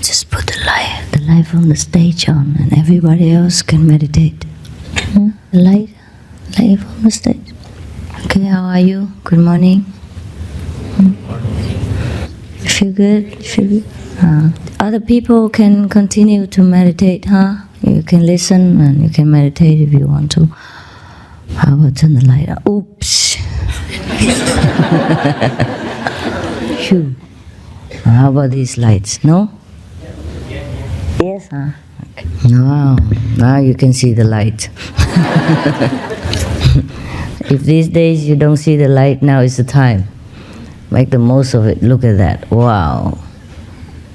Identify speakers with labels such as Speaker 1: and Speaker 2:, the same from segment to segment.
Speaker 1: just put the light from the stage on, and everybody else can meditate. The light from the stage. Okay, how are you? Good morning. You feel good? You feel good? Other people can continue to meditate, huh? You can listen and you can meditate if you want to. How about turn the light on? Oops. Phew. How about these lights? No? Yes, huh? Okay. Wow, now you can see the light. If these days you don't see the light, now is the time. Make the most of it. Look at that. Wow.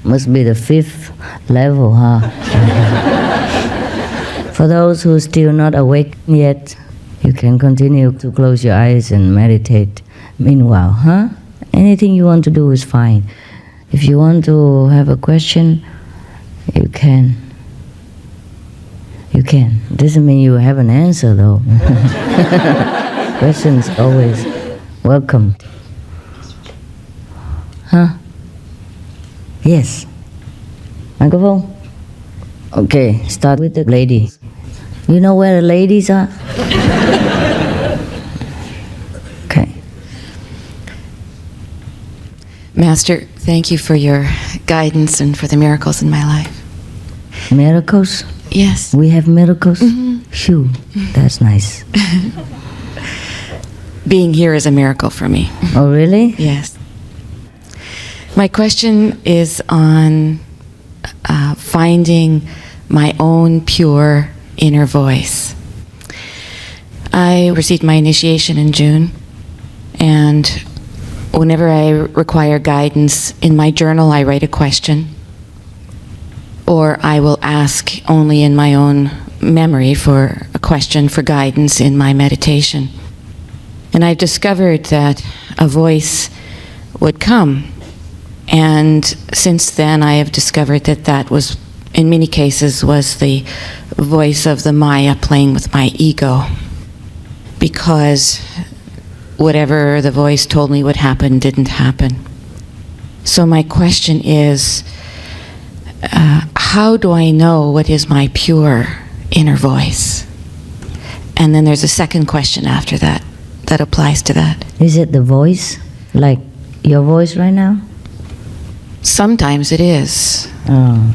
Speaker 1: Must be the 5th level, huh? For those who are still not awake yet, you can continue to close your eyes and meditate. Meanwhile, huh? Anything you want to do is fine. If you want to have a question, you can. You can. Doesn't mean you have an answer, though. Questions always welcome. Huh? Yes. Microphone? Okay, start with the lady. You know where the ladies are? Okay.
Speaker 2: Master, thank you for your guidance and for the miracles in my life.
Speaker 1: Miracles?
Speaker 2: Yes.
Speaker 1: We have miracles?
Speaker 2: Mm-hmm.
Speaker 1: Phew, that's nice.
Speaker 2: Being here is a miracle for me.
Speaker 1: Oh, really?
Speaker 2: Yes. My question is on finding my own pure inner voice. I received my initiation in June, and whenever I require guidance in my journal, I write a question, or I will ask only in my own memory for a question for guidance in my meditation. And I've discovered that a voice would come. And since then, I have discovered that that was, in many cases, was the voice of the Maya playing with my ego. Because whatever the voice told me would happen didn't happen. So my question is, how do I know what is my pure inner voice? And then there's a second question after that, that applies to that.
Speaker 1: Is it the voice? Like your voice right now?
Speaker 2: Sometimes it is.
Speaker 1: Oh.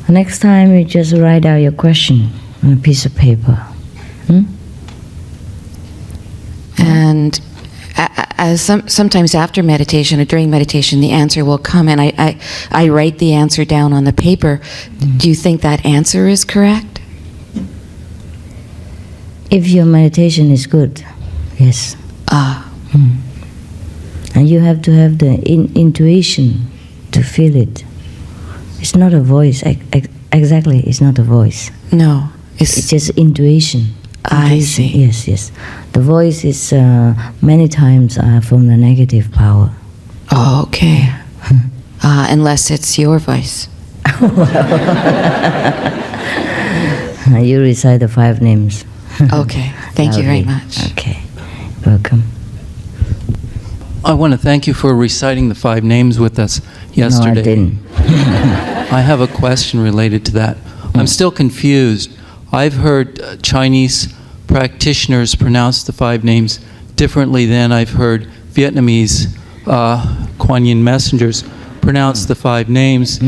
Speaker 1: Next time you just write out your question on a piece of paper.
Speaker 2: And sometimes after meditation or during meditation, the answer will come, and I write the answer down on the paper. Do you think that answer is correct?
Speaker 1: If your meditation is good, yes. And you have to have the intuition to feel it. It's not a voice. Exactly, it's not a voice.
Speaker 2: No.
Speaker 1: It's just intuition.
Speaker 2: I see.
Speaker 1: Yes, yes. The voice is many times from the negative power.
Speaker 2: Oh, okay. Unless it's your voice.
Speaker 1: You recite the 5 names.
Speaker 2: Okay. Thank you very much.
Speaker 1: Okay. Welcome.
Speaker 3: I want to thank you for reciting the 5 names with us yesterday.
Speaker 1: No, I didn't.
Speaker 3: I have a question related to that. I'm still confused. I've heard Chinese practitioners pronounce the 5 names differently than I've heard Vietnamese Kuan Yin messengers pronounce the 5 names.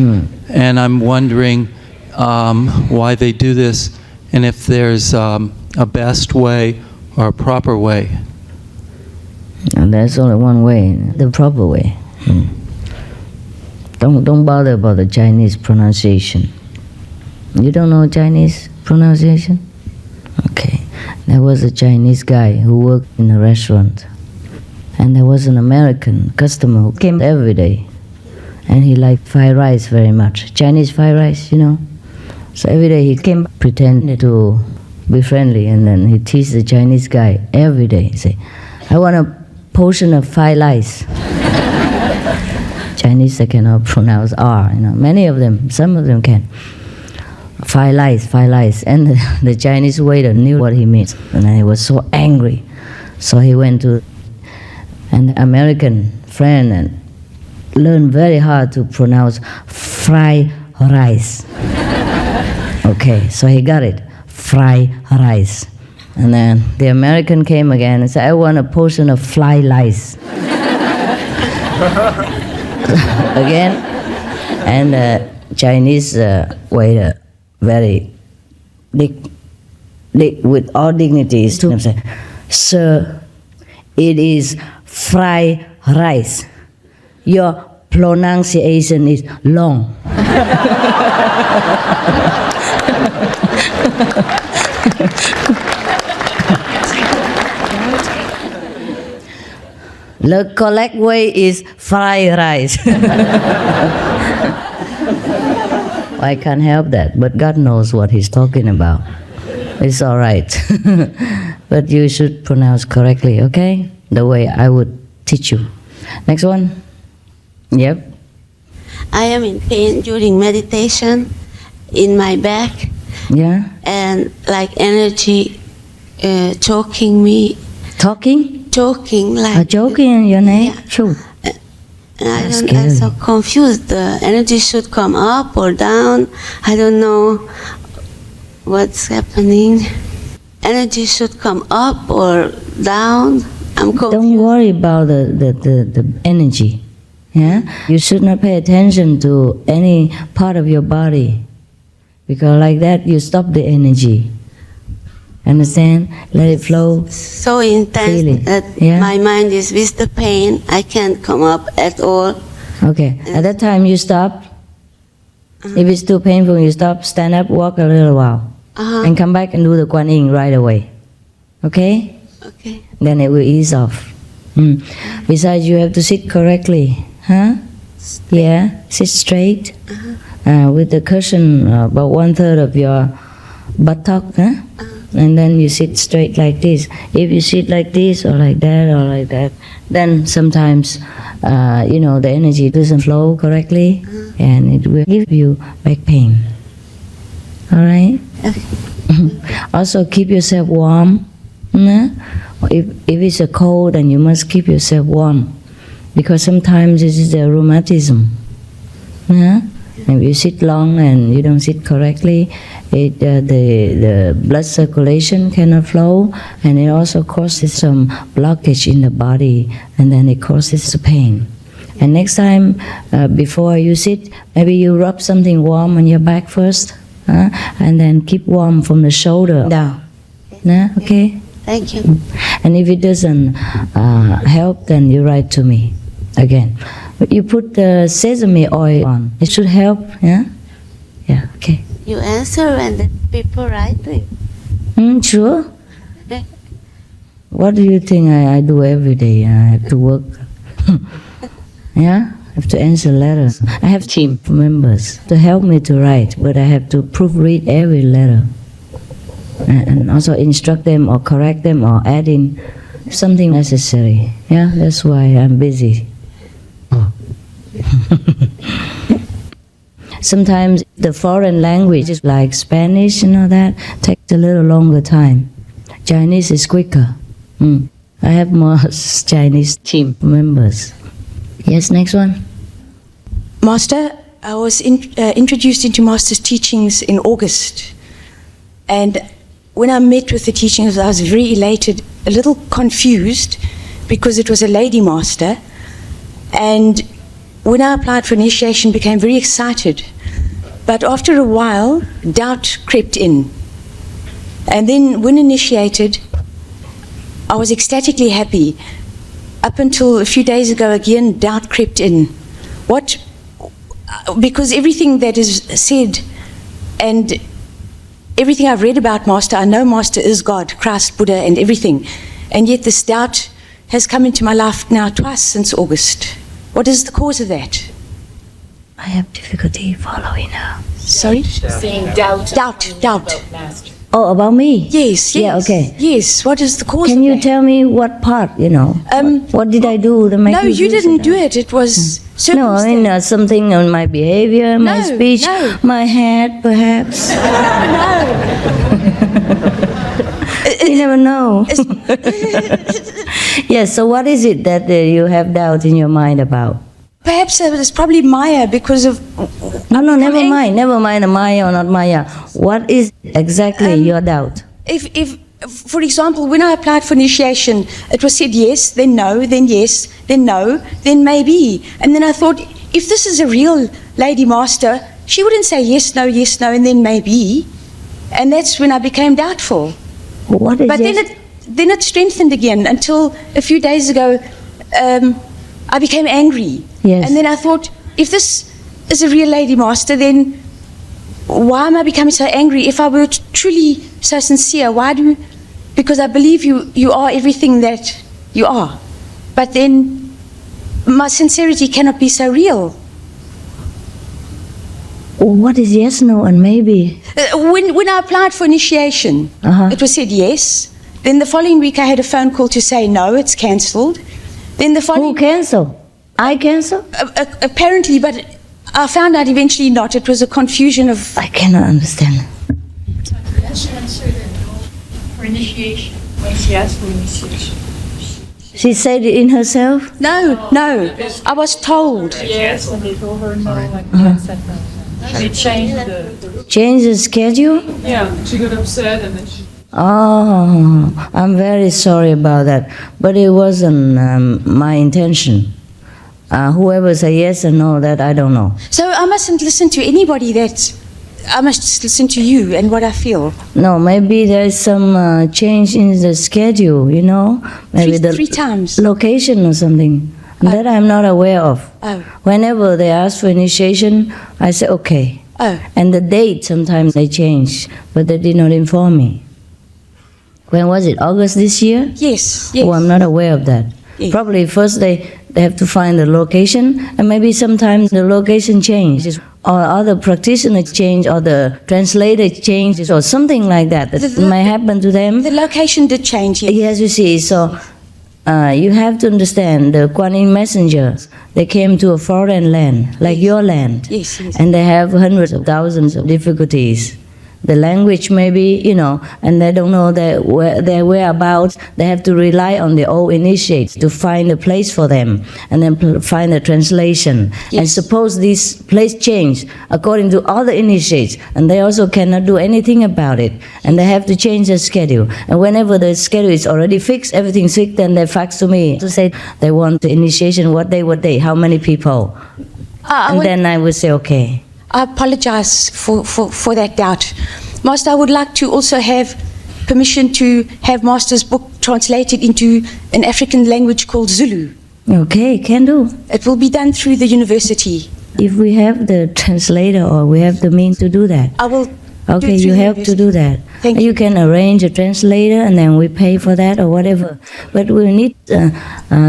Speaker 3: And I'm wondering why they do this, and if there's a best way or a proper way.
Speaker 1: And there's only one way, the proper way. Don't bother about the Chinese pronunciation. You don't know Chinese pronunciation? Okay. There was a Chinese guy who worked in a restaurant. And there was an American customer who came every day. And he liked fried rice very much. Chinese fried rice, you know. So every day he came, pretended to be friendly, and then he teased the Chinese guy every day. He say, I want a portion of fried rice. Chinese, they cannot pronounce R, you know. Many of them, some of them can. Fried rice. And the Chinese waiter knew what he meant. And he was so angry. So he went to an American friend and learned very hard to pronounce fried rice. Okay, so he got it, fried rice. And then the American came again and said, I want a portion of fly lice. Again, and the Chinese waiter, very with all dignities, to him said, Sir, it is fried rice. Your pronunciation is long. The correct way is fried rice. I can't help that, but God knows what He's talking about. It's all right. But you should pronounce correctly, okay? The way I would teach you. Next one. Yep.
Speaker 4: I am in pain during meditation in my back,
Speaker 1: Yeah.
Speaker 4: and like energy choking me, choking like.
Speaker 1: Joking in your neck?
Speaker 4: Yeah.
Speaker 1: Sure.
Speaker 4: And
Speaker 1: That's
Speaker 4: I'm so
Speaker 1: scary.
Speaker 4: confused. The energy should come up or down. I don't know what's happening. Energy should come up or down. I'm confused.
Speaker 1: Don't worry about the energy. Yeah? You should not pay attention to any part of your body. Because like that you stop the energy. Understand? Let it flow.
Speaker 4: So intense
Speaker 1: Feel it.
Speaker 4: that
Speaker 1: Yeah?
Speaker 4: my mind is with the pain. I can't come up at all.
Speaker 1: Okay. At that time you stop. If it's too painful, you stop, stand up, walk a little while. And come back and do the Kuan Yin right away. Okay?
Speaker 4: Okay.
Speaker 1: Then it will ease off. Besides, you have to sit correctly. Huh? Yeah, sit straight. With the cushion about 1/3 of your buttock. Huh? And then you sit straight like this. If you sit like this or like that, then sometimes, the energy doesn't flow correctly and it will give you back pain. All right? Also, keep yourself warm. If it's a cold, then you must keep yourself warm. Because sometimes this is the rheumatism. If you sit long and you don't sit correctly, the blood circulation cannot flow, and it also causes some blockage in the body, and then it causes pain. And next time, before you sit, maybe you rub something warm on your back first, and then keep warm from the shoulder down. Okay?
Speaker 4: Thank you.
Speaker 1: And if it doesn't help, then you write to me again. But you put the sesame oil on. It should help, yeah? Yeah, okay.
Speaker 4: You answer when the people write to you.
Speaker 1: Sure. What do you think I do every day? I have to work. Yeah? I have to answer letters. I have team members to help me to write, but I have to proofread every letter. And also instruct them or correct them or add in something necessary. Yeah, that's why I'm busy. Sometimes the foreign languages like Spanish and all that takes a little longer time. Chinese is quicker. I have more Chinese team members. Yes, next one.
Speaker 5: Master, I was introduced into Master's teachings in August, and when I met with the teachings, I was very elated, a little confused, because it was a lady Master, and when I applied for initiation, became very excited. But after a while, doubt crept in. And then when initiated, I was ecstatically happy. Up until a few days ago, again, doubt crept in. Because everything that is said and everything I've read about Master, I know Master is God, Christ, Buddha, and everything. And yet this doubt has come into my life now twice since August. What is the cause of that?
Speaker 1: I have difficulty following her.
Speaker 5: Sorry?
Speaker 6: Saying doubt.
Speaker 5: Doubt.
Speaker 6: Master.
Speaker 1: Oh, about me?
Speaker 5: Yes.
Speaker 1: Yeah, okay.
Speaker 5: Yes, what is the cause
Speaker 1: Can
Speaker 5: of
Speaker 1: you
Speaker 5: that?
Speaker 1: tell me what part, what did I do to make
Speaker 5: No, you
Speaker 1: feel
Speaker 5: didn't
Speaker 1: so
Speaker 5: do
Speaker 1: down?
Speaker 5: it. It was
Speaker 1: No, I mean
Speaker 5: circumstance.
Speaker 1: something on my behavior, my
Speaker 5: No,
Speaker 1: speech,
Speaker 5: no.
Speaker 1: my head, perhaps. You never know. Yes, so what is it that you have doubt in your mind about?
Speaker 5: Perhaps it's probably Maya because of...
Speaker 1: No, never mind the Maya or not Maya. What is exactly your doubt?
Speaker 5: If, for example, when I applied for initiation, it was said yes, then no, then yes, then no, then maybe. And then I thought, if this is a real Lady Master, she wouldn't say yes, no, and then maybe. And that's when I became doubtful.
Speaker 1: What is
Speaker 5: But
Speaker 1: yes?
Speaker 5: then it strengthened again until a few days ago I became angry.
Speaker 1: Yes.
Speaker 5: And then I thought, if this is a real Lady Master, then why am I becoming so angry? If I were truly so sincere, because I believe you are everything that you are. But then my sincerity cannot be so real.
Speaker 1: What is yes, no, and maybe?
Speaker 5: When I applied for initiation, it was said yes. Then the following week I had a phone call to say no, it's cancelled. Then the following...
Speaker 1: Who cancel? I cancel?
Speaker 5: Apparently, but I found out eventually not. It was a confusion of...
Speaker 1: I cannot understand.
Speaker 6: She answered no for initiation when she asked for initiation.
Speaker 1: She said it in herself?
Speaker 5: No, I was told.
Speaker 6: Yes, when they told her no, and then said no. They changed the...
Speaker 1: Change the schedule?
Speaker 6: Yeah, she got upset and then she...
Speaker 1: Oh, I'm very sorry about that. But it wasn't my intention. Whoever say yes or no, that I don't know.
Speaker 5: So I mustn't listen to anybody I must just listen to you and what I feel.
Speaker 1: No, maybe there's some change in the schedule, you know? Maybe
Speaker 5: Three times.
Speaker 1: Location or something. That I'm not aware of.
Speaker 5: Oh.
Speaker 1: Whenever they ask for initiation, I say okay.
Speaker 5: Oh.
Speaker 1: And the date, sometimes they change, but they did not inform me. When was it? August this year?
Speaker 5: Yes.
Speaker 1: Oh, I'm not aware of that.
Speaker 5: Yes.
Speaker 1: Probably first they have to find the location, and maybe sometimes the location changes, or other practitioners change, or the translator changes, or something like that. That may happen to them.
Speaker 5: The location did change, yes.
Speaker 1: Yes, you see, so you have to understand, the Kuan Yin messengers, they came to a foreign land, like your land,
Speaker 5: Yes.
Speaker 1: and they have hundreds of thousands of difficulties. The language maybe, you know, and they don't know their whereabouts. They have to rely on the old initiates to find a place for them, and then find a translation.
Speaker 5: Yes.
Speaker 1: And suppose this place changed according to other initiates, and they also cannot do anything about it, and they have to change the schedule. And whenever the schedule is already fixed, everything's fixed, then they fax to me to say they want the initiation, what day, how many people. And then I would say, okay.
Speaker 5: I apologize for that doubt. Master, I would like to also have permission to have Master's book translated into an African language called Zulu.
Speaker 1: Okay, can do.
Speaker 5: It will be done through the university.
Speaker 1: If we have the translator or we have the means to do that.
Speaker 5: I will
Speaker 1: Okay,
Speaker 5: do it
Speaker 1: you
Speaker 5: through the
Speaker 1: have to
Speaker 5: university.
Speaker 1: do that.
Speaker 5: Thank you.
Speaker 1: You can arrange a translator and then we pay for that or whatever. But we need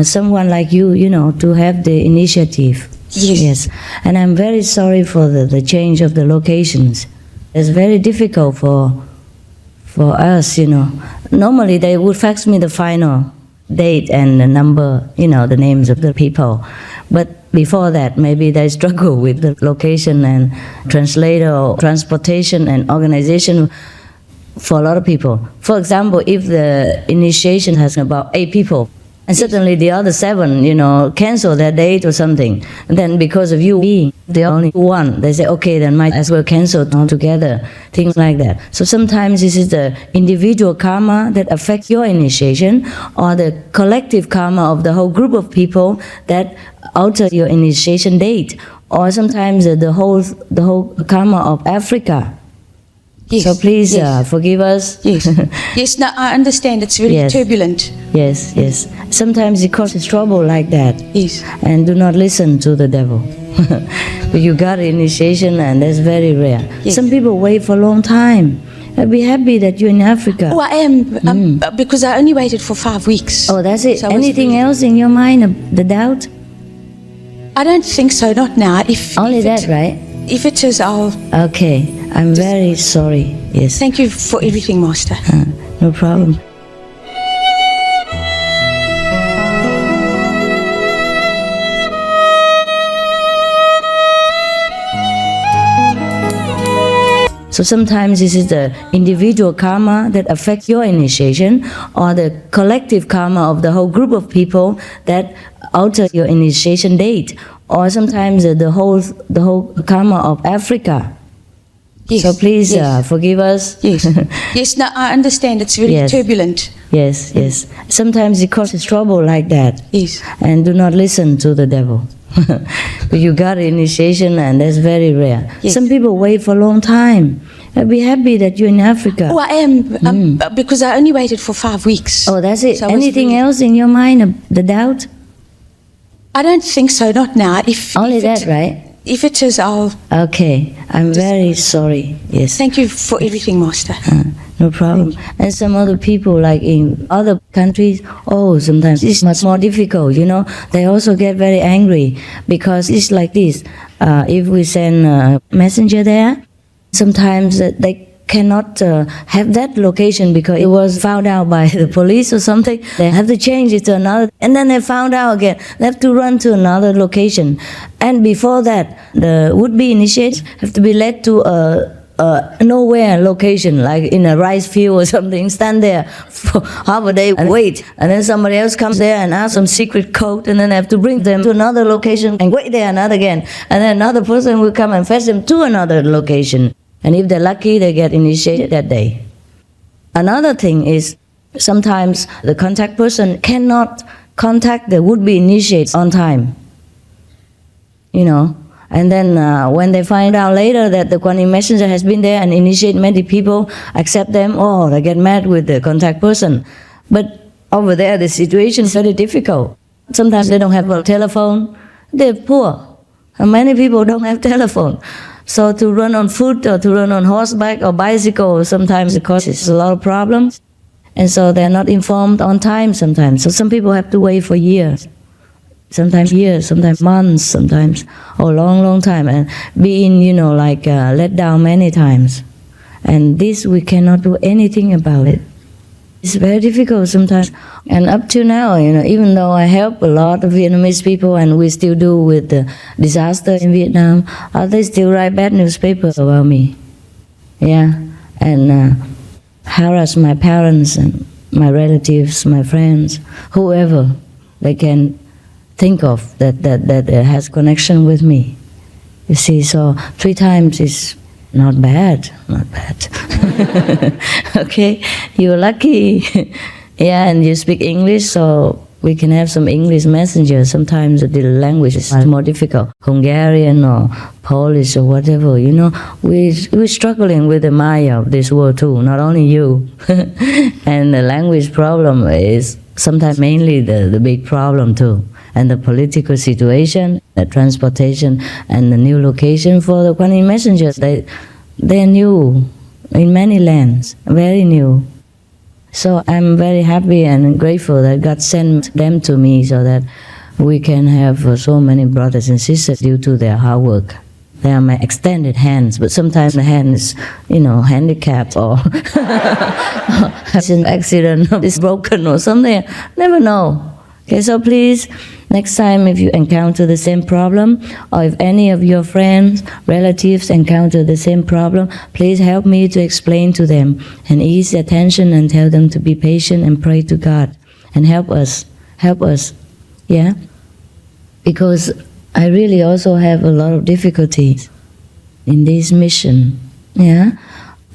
Speaker 1: someone like you, you know, to have the initiative.
Speaker 5: Yes.
Speaker 1: And I'm very sorry for the change of the locations. It's very difficult for us, you know. Normally they would fax me the final date and the number, you know, the names of the people. But before that, maybe they struggle with the location and translator or transportation and organization for a lot of people. For example, if the initiation has about 8 people, and suddenly the other 7, you know, cancel their date or something, and then because of you being the only one, they say, okay, then might as well cancel altogether, things like that. So sometimes this is the individual karma that affects your initiation, or the collective karma of the whole group of people that alter your initiation date, or sometimes the whole karma of Africa.
Speaker 5: Yes.
Speaker 1: So please
Speaker 5: Yes.
Speaker 1: forgive us.
Speaker 5: Yes. Yes, no, I understand. It's very
Speaker 1: Yes.
Speaker 5: turbulent.
Speaker 1: Yes, yes. Sometimes it causes trouble like that.
Speaker 5: Yes.
Speaker 1: And do not listen to the devil. But you got initiation and that's very rare.
Speaker 5: Yes.
Speaker 1: Some people wait for a long time. I'd be happy that you're in Africa.
Speaker 5: Oh, I am, because I only waited for 5 weeks.
Speaker 1: Oh, that's it.
Speaker 5: So I was
Speaker 1: Anything
Speaker 5: really-
Speaker 1: else in your mind, the doubt?
Speaker 5: I don't think so, not now.
Speaker 1: Only that, right?
Speaker 5: If it is, I'll...
Speaker 1: Okay. I'm very sorry. Yes.
Speaker 5: Thank you for everything, Master.
Speaker 1: No problem. So sometimes this is the individual karma that affects your initiation, or the collective karma of the whole group of people that alter your initiation date, or sometimes the whole karma of Africa.
Speaker 5: Yes.
Speaker 1: So please
Speaker 5: yes.
Speaker 1: forgive us.
Speaker 5: Yes. Yes, no, I understand. It's very
Speaker 1: Yes.
Speaker 5: turbulent.
Speaker 1: Yes, yes. Sometimes it causes trouble like that.
Speaker 5: Yes.
Speaker 1: And do not listen to the devil. But you got initiation, and that's very rare.
Speaker 5: Yes.
Speaker 1: Some people wait for a long time. I'll be happy that you're in Africa.
Speaker 5: Oh, I am, because I only waited for 5 weeks.
Speaker 1: Oh, that's it.
Speaker 5: So I was
Speaker 1: Anything
Speaker 5: really-
Speaker 1: else in your mind, the doubt?
Speaker 5: I don't think so, not now.
Speaker 1: Only
Speaker 5: if
Speaker 1: that,
Speaker 5: it,
Speaker 1: right?
Speaker 5: If it is, I'll...
Speaker 1: Okay. I'm very sorry. Yes.
Speaker 5: Thank you for everything, Master.
Speaker 1: No problem. And some other people, like in other countries, sometimes it's much more difficult, They also get very angry because it's like this. If we send a messenger there, sometimes they cannot have that location because it was found out by the police or something. They have to change it to another, and then they found out again. They have to run to another location. And before that, the would-be initiates have to be led to a nowhere location, like in a rice field or something, stand there for half a day and wait. And then somebody else comes there and asks some secret code, and then they have to bring them to another location and wait there another again. And then another person will come and fetch them to another location. And if they're lucky, they get initiated that day. Another thing is sometimes the contact person cannot contact the would-be initiates on time. And then when they find out later that the Kuan Yin messenger has been there and initiate many people, accept them, they get mad with the contact person. But over there, the situation is very difficult. Sometimes they don't have a telephone. They're poor. And many people don't have telephone. So to run on foot or to run on horseback or bicycle, sometimes it causes a lot of problems. And so they're not informed on time sometimes. So some people have to wait for years. Sometimes months, sometimes, or long time, and being, let down many times. And this, we cannot do anything about it. It's very difficult sometimes. And up to now, even though I help a lot of Vietnamese people, and we still do with the disaster in Vietnam, they still write bad newspapers about me. Yeah, and harass my parents and my relatives, my friends, whoever they can think of that has connection with me. You see, so 3 times is not bad. Okay, you're lucky. Yeah, and you speak English, so we can have some English messengers. Sometimes the language is more difficult. Hungarian or Polish or whatever, we're struggling with the Maya of this world too, not only you. And the language problem is sometimes mainly the big problem too. And the political situation, the transportation, and the new location for the Kuan Yin messengers, they're new in many lands, very new. So I'm very happy and grateful that God sent them to me so that we can have so many brothers and sisters due to their hard work. They are my extended hands, but sometimes the hand is, handicapped or has an accident, is broken or something. Never know. Okay, so please, next time if you encounter the same problem, or if any of your friends, relatives encounter the same problem, please help me to explain to them and ease their tension and tell them to be patient and pray to God and help us, yeah? Because I really also have a lot of difficulties in this mission, yeah?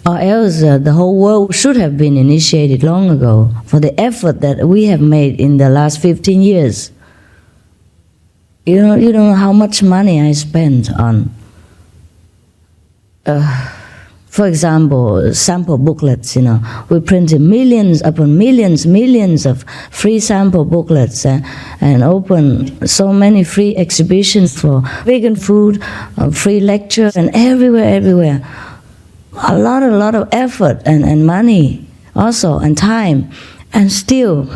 Speaker 1: Or else the whole world should have been initiated long ago for the effort that we have made in the last 15 years. You don't know how much money I spent on, for example, sample booklets, We printed millions upon millions of free sample booklets and opened so many free exhibitions for vegan food, free lectures, and everywhere. A lot of effort and money also, and time, and still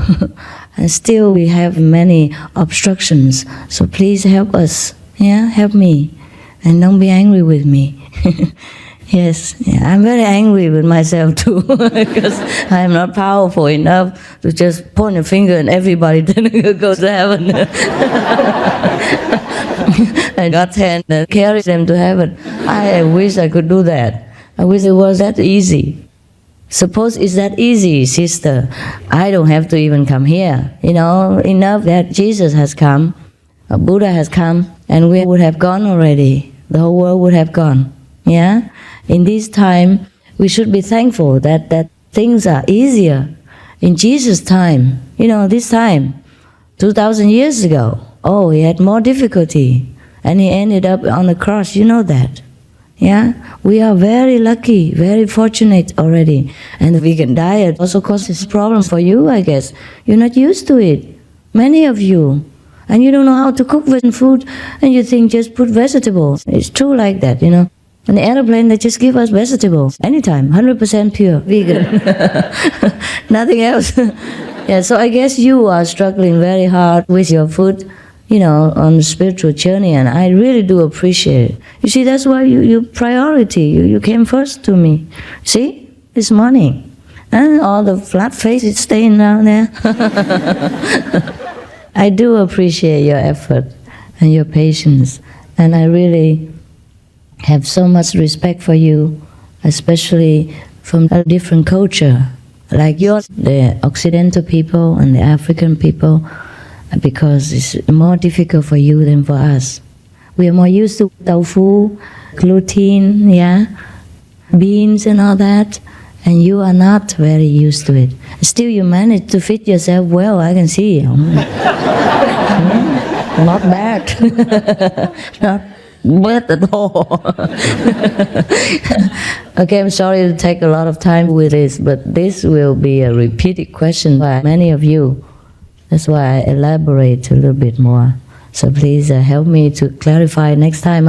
Speaker 1: we have many obstructions. So please help us, yeah, help me, and don't be angry with me. Yes, yeah, I'm very angry with myself too, because I am not powerful enough to just point a finger and everybody then goes to heaven. And God's hand carry them to heaven. I wish I could do that. I wish it was that easy. Suppose it's that easy, sister. I don't have to even come here. Enough that Jesus has come, Buddha has come, and we would have gone already. The whole world would have gone. Yeah? In this time, we should be thankful that things are easier. In Jesus' time, this time, 2,000 years ago, he had more difficulty. And he ended up on the cross, you know that. Yeah? We are very lucky, very fortunate already. And the vegan diet also causes problems for you, I guess. You're not used to it. Many of you. And you don't know how to cook vegan food, and you think just put vegetables. It's true like that, On the airplane, they just give us vegetables anytime, 100% pure, vegan. Nothing else. Yeah, so I guess you are struggling very hard with your food, on the spiritual journey, and I really do appreciate it. You see, that's why you priority. You came first to me. See, this morning. And all the flat faces staying down there. I do appreciate your effort and your patience, and I really have so much respect for you, especially from a different culture, like yours, the Occidental people and the African people, because it's more difficult for you than for us. We are more used to tofu, gluten, beans and all that, and you are not very used to it. Still, you manage to fit yourself well, I can see. Not bad. Not bad at all. Okay, I'm sorry to take a lot of time with this, but this will be a repeated question by many of you. That's why I elaborate a little bit more. So please help me to clarify next time,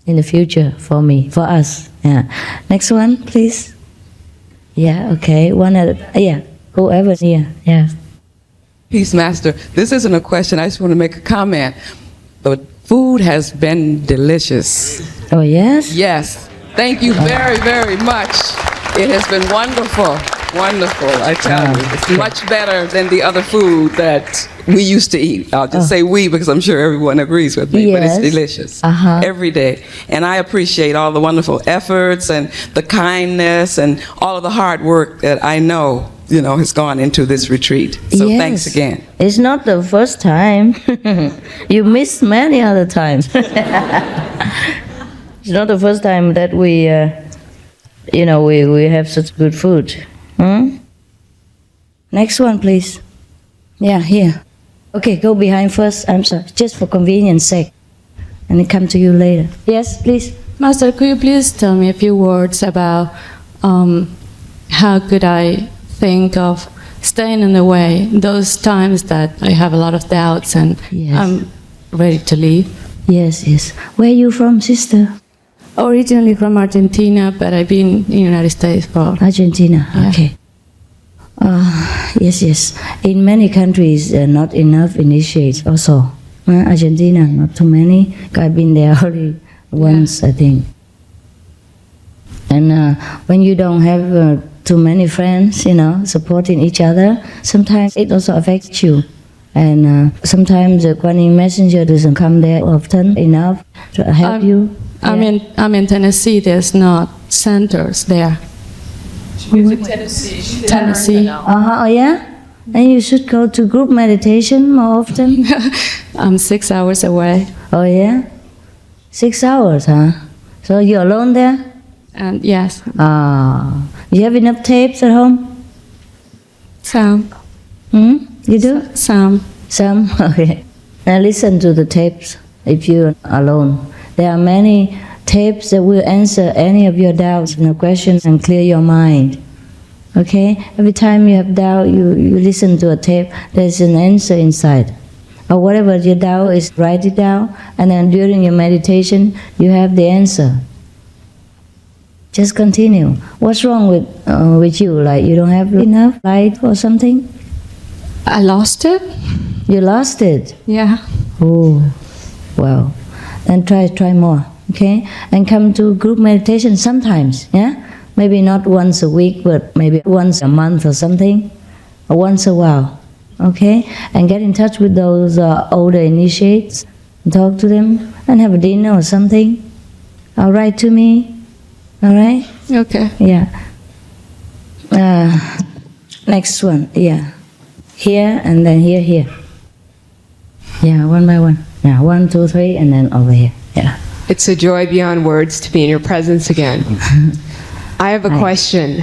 Speaker 1: in the future for me, for us. Yeah. Next one, please. Yeah, okay. One at whoever's here. Yeah.
Speaker 7: Peace, Master. This isn't a question. I just want to make a comment. The food has been delicious.
Speaker 1: Oh, yes?
Speaker 7: Yes. Thank you very, very much. It has been wonderful. Wonderful, I tell you. It's much better than the other food that we used to eat. I'll just say we because I'm sure everyone agrees with me, but it's delicious every day. And I appreciate all the wonderful efforts and the kindness and all of the hard work that I know, has gone into this retreat. So thanks again.
Speaker 1: It's not the first time. You missed many other times. It's not the first time that we have such good food. Next one, please. Yeah, here. Okay, go behind first. I'm sorry, just for convenience sake. And then come to you later. Yes, please.
Speaker 8: Master, could you please tell me a few words about how could I think of staying in the way those times that I have a lot of doubts and I'm ready to leave?
Speaker 1: Yes. Where are you from, sister?
Speaker 8: Originally from Argentina, but I've been in the United States for...
Speaker 1: Argentina, okay. Yes. In many countries, not enough initiates also. Argentina, not too many. I've been there only once, I think. And when you don't have too many friends, supporting each other, sometimes it also affects you. And sometimes the Kuan Yin messenger doesn't come there often enough to help you.
Speaker 8: I'm in Tennessee. There's not centers there. Tennessee.
Speaker 1: Oh yeah? And you should go to group meditation more often.
Speaker 8: I'm 6 hours away.
Speaker 1: Oh yeah? 6 hours, huh? So you're alone there?
Speaker 8: And yes.
Speaker 1: You have enough tapes at home?
Speaker 8: Some.
Speaker 1: You do?
Speaker 8: Some.
Speaker 1: Okay. Now listen to the tapes if you're alone. There are many tapes that will answer any of your doubts and questions and clear your mind. Okay? Every time you have doubt, you listen to a tape, there's an answer inside. Or whatever your doubt is, write it down, and then during your meditation, you have the answer. Just continue. What's wrong with you? Like you don't have enough light or something?
Speaker 8: I lost it.
Speaker 1: You lost it?
Speaker 8: Yeah.
Speaker 1: Oh, well. Then try more, okay? And come to group meditation sometimes, yeah? Maybe not once a week, but maybe once a month or something, or once a while, okay? And get in touch with those older initiates, and talk to them, and have a dinner or something. Or write to me, All right?
Speaker 8: Okay.
Speaker 1: Yeah. Next one. Yeah. Here and then here, here. Yeah, one by one. Yeah, 1, 2, 3, and then over here. Yeah.
Speaker 9: It's a joy beyond words to be in your presence again. I have a question.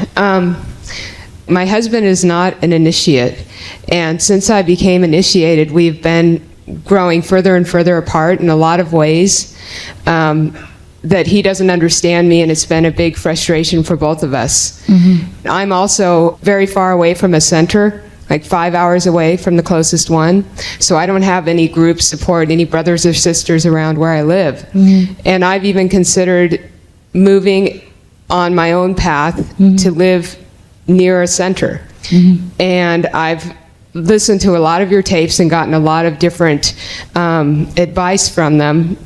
Speaker 9: My husband is not an initiate, and since I became initiated, we've been growing further and further apart in a lot of ways that he doesn't understand me, and it's been a big frustration for both of us. I'm also very far away from a center, like 5 hours away from the closest one, so I don't have any group support, any brothers or sisters around where I live. And I've even considered moving on my own path to live near a center. And I've listened to a lot of your tapes and gotten a lot of different advice from them.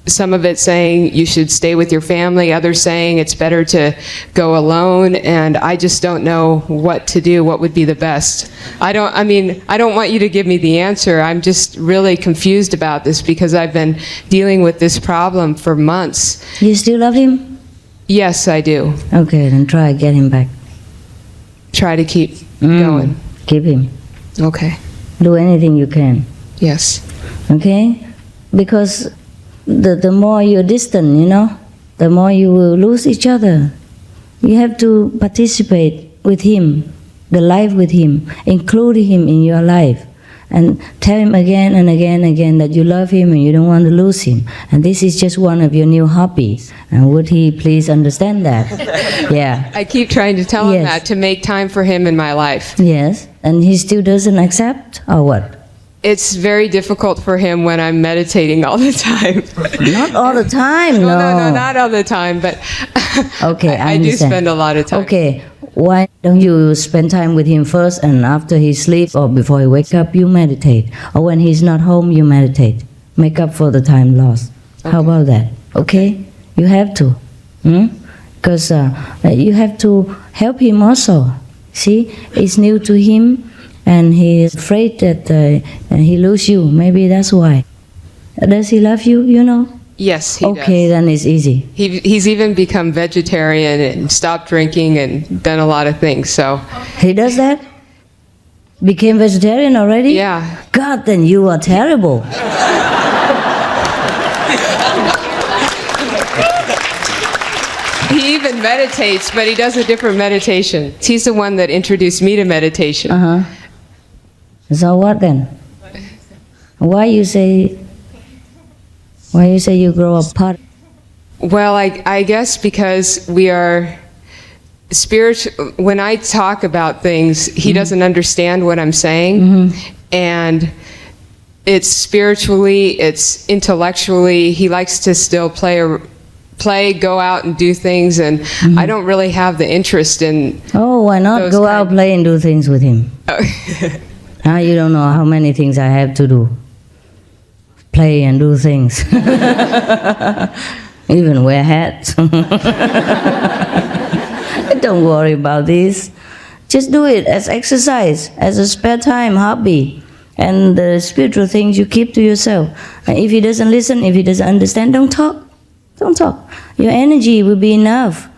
Speaker 9: Some of it saying you should stay with your family, others saying it's better to go alone, and I just don't know what to do, what would be the best. I don't want you to give me the answer. I'm just really confused about this because I've been dealing with this problem for months.
Speaker 1: You still love him?
Speaker 9: Yes, I do.
Speaker 1: Okay, then try get him back.
Speaker 9: Try to keep going.
Speaker 1: Keep him.
Speaker 9: Okay.
Speaker 1: Do anything you can.
Speaker 9: Yes.
Speaker 1: Okay? Because the more you're distant, you know, the more you will lose each other. You have to participate with him, the life with him, include him in your life, and tell him again and again and again that you love him and you don't want to lose him. And this is just one of your new hobbies. And would he please understand that? Yeah.
Speaker 9: I keep trying to tell him
Speaker 1: Yes.
Speaker 9: that, to make time for him in my life.
Speaker 1: Yes. And he still doesn't accept, or what?
Speaker 9: It's very difficult for him when I'm meditating all the time.
Speaker 1: Not all the time, no.
Speaker 9: No, not all the time, but
Speaker 1: Okay, I
Speaker 9: do
Speaker 1: understand.
Speaker 9: spend a lot of time.
Speaker 1: Okay, why don't you spend time with him first, and after he sleeps or before he wakes up, you meditate. Or when he's not home, you meditate. Make up for the time lost. How about that? Okay? You have to. Because you have to help him also. See, it's new to him, and he is afraid that he lose you. Maybe that's why. Does he love you, you know?
Speaker 9: Yes, he
Speaker 1: Okay,
Speaker 9: does.
Speaker 1: then it's easy.
Speaker 9: He's even become vegetarian and stopped drinking and done a lot of things, so.
Speaker 1: He does that? Became vegetarian already?
Speaker 9: Yeah.
Speaker 1: God, then you are terrible.
Speaker 9: He even meditates, but he does a different meditation. He's the one that introduced me to meditation.
Speaker 1: So what then? Why you say you grow apart?
Speaker 9: Well, I guess because we are spiritual. When I talk about things, he doesn't understand what I'm saying, and it's spiritually, it's intellectually. He likes to still play, go out and do things, and I don't really have the interest in.
Speaker 1: Oh, why not
Speaker 9: those
Speaker 1: go
Speaker 9: kind-
Speaker 1: out, play, and do things with him? You don't know how many things I have to do. Play and do things. Even wear hats. Don't worry about this. Just do it as exercise, as a spare time hobby. And the spiritual things you keep to yourself. And if he doesn't listen, if he doesn't understand, don't talk. Don't talk. Your energy will be enough.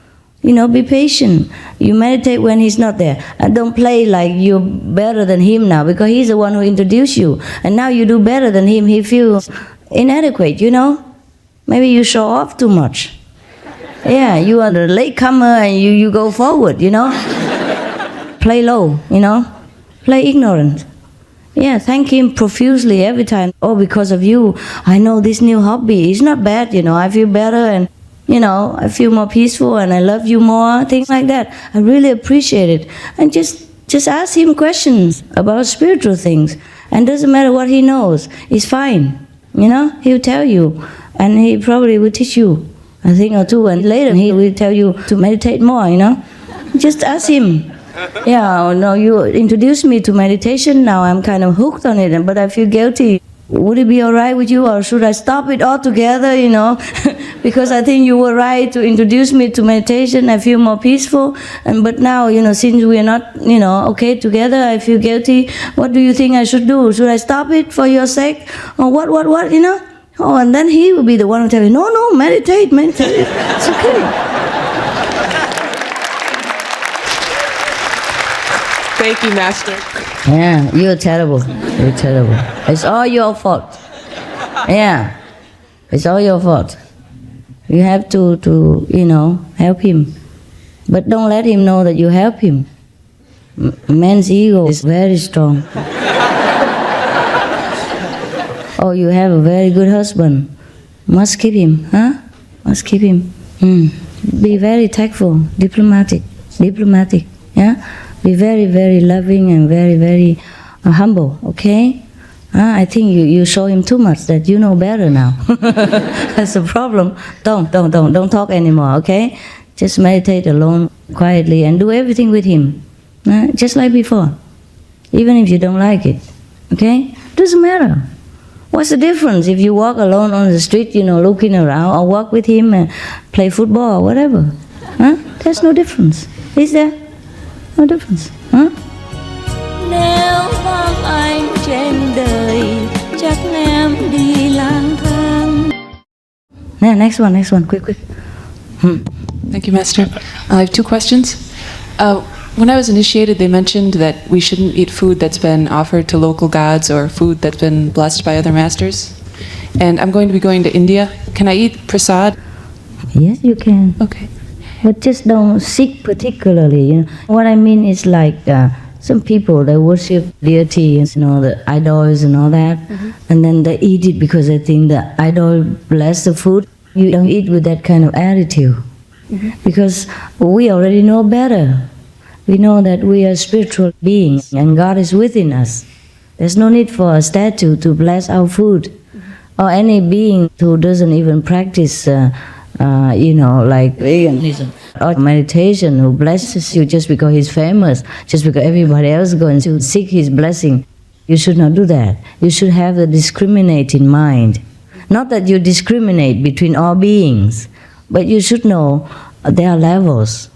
Speaker 1: You know, be patient. You meditate when he's not there. And don't play like you're better than him now, because he's the one who introduced you. And now you do better than him. He feels inadequate, you know? Maybe you show off too much. Yeah, you are the latecomer and you go forward, you know? Play low, you know? Play ignorant. Yeah, thank him profusely every time. Oh, because of you, I know this new hobby. It's not bad, you know. I feel better and, you know, I feel more peaceful and I love you more, things like that. I really appreciate it. And just ask him questions about spiritual things. And doesn't matter what he knows. It's fine. You know, he'll tell you. And he probably will teach you a thing or two. And later he will tell you to meditate more, you know. Just ask him. Yeah, no, you introduced me to meditation. Now I'm kind of hooked on it, but I feel guilty. Would it be all right with you, or should I stop it altogether, you know? Because I think you were right to introduce me to meditation. I feel more peaceful. But now, you know, since we are not, you know, okay together, I feel guilty. What do you think I should do? Should I stop it for your sake? Or what, you know? Oh, and then he will be the one who tell you, no, meditate. It's okay.
Speaker 9: Thank you, Master.
Speaker 1: Yeah, you're terrible. You're terrible. It's all your fault. Yeah, it's all your fault. You have to help him. But don't let him know that you help him. Man's ego is very strong. Oh, you have a very good husband. Must keep him, huh? Must keep him. Be very tactful, diplomatic, yeah? Be very, very loving and very, very humble, okay? I think you show him too much that you know better now. That's a problem. Don't talk anymore, okay? Just meditate alone, quietly, and do everything with him, just like before. Even if you don't like it, okay? Doesn't matter. What's the difference if you walk alone on the street, looking around, or walk with him and play football or whatever? There's no difference. Is there? No difference. Nếu bom anh trên đời, chắc em đi lang thang. Yeah, next one, quick.
Speaker 10: Thank you, Master. I have two questions. When I was initiated, they mentioned that we shouldn't eat food that's been offered to local gods or food that's been blessed by other masters. And I'm going to be going to India. Can I eat prasad?
Speaker 1: Yes, you can.
Speaker 10: Okay.
Speaker 1: But just don't seek particularly. What I mean is like some people, they worship deities, the idols and all that, and then they eat it because they think the idol bless the food. You don't eat with that kind of attitude, because we already know better. We know that we are spiritual beings and God is within us. There's no need for a statue to bless our food, or any being who doesn't even practice, like veganism or meditation, who blesses you just because he's famous, just because everybody else is going to seek his blessing. You should not do that. You should have the discriminating mind. Not that you discriminate between all beings, but you should know there are levels.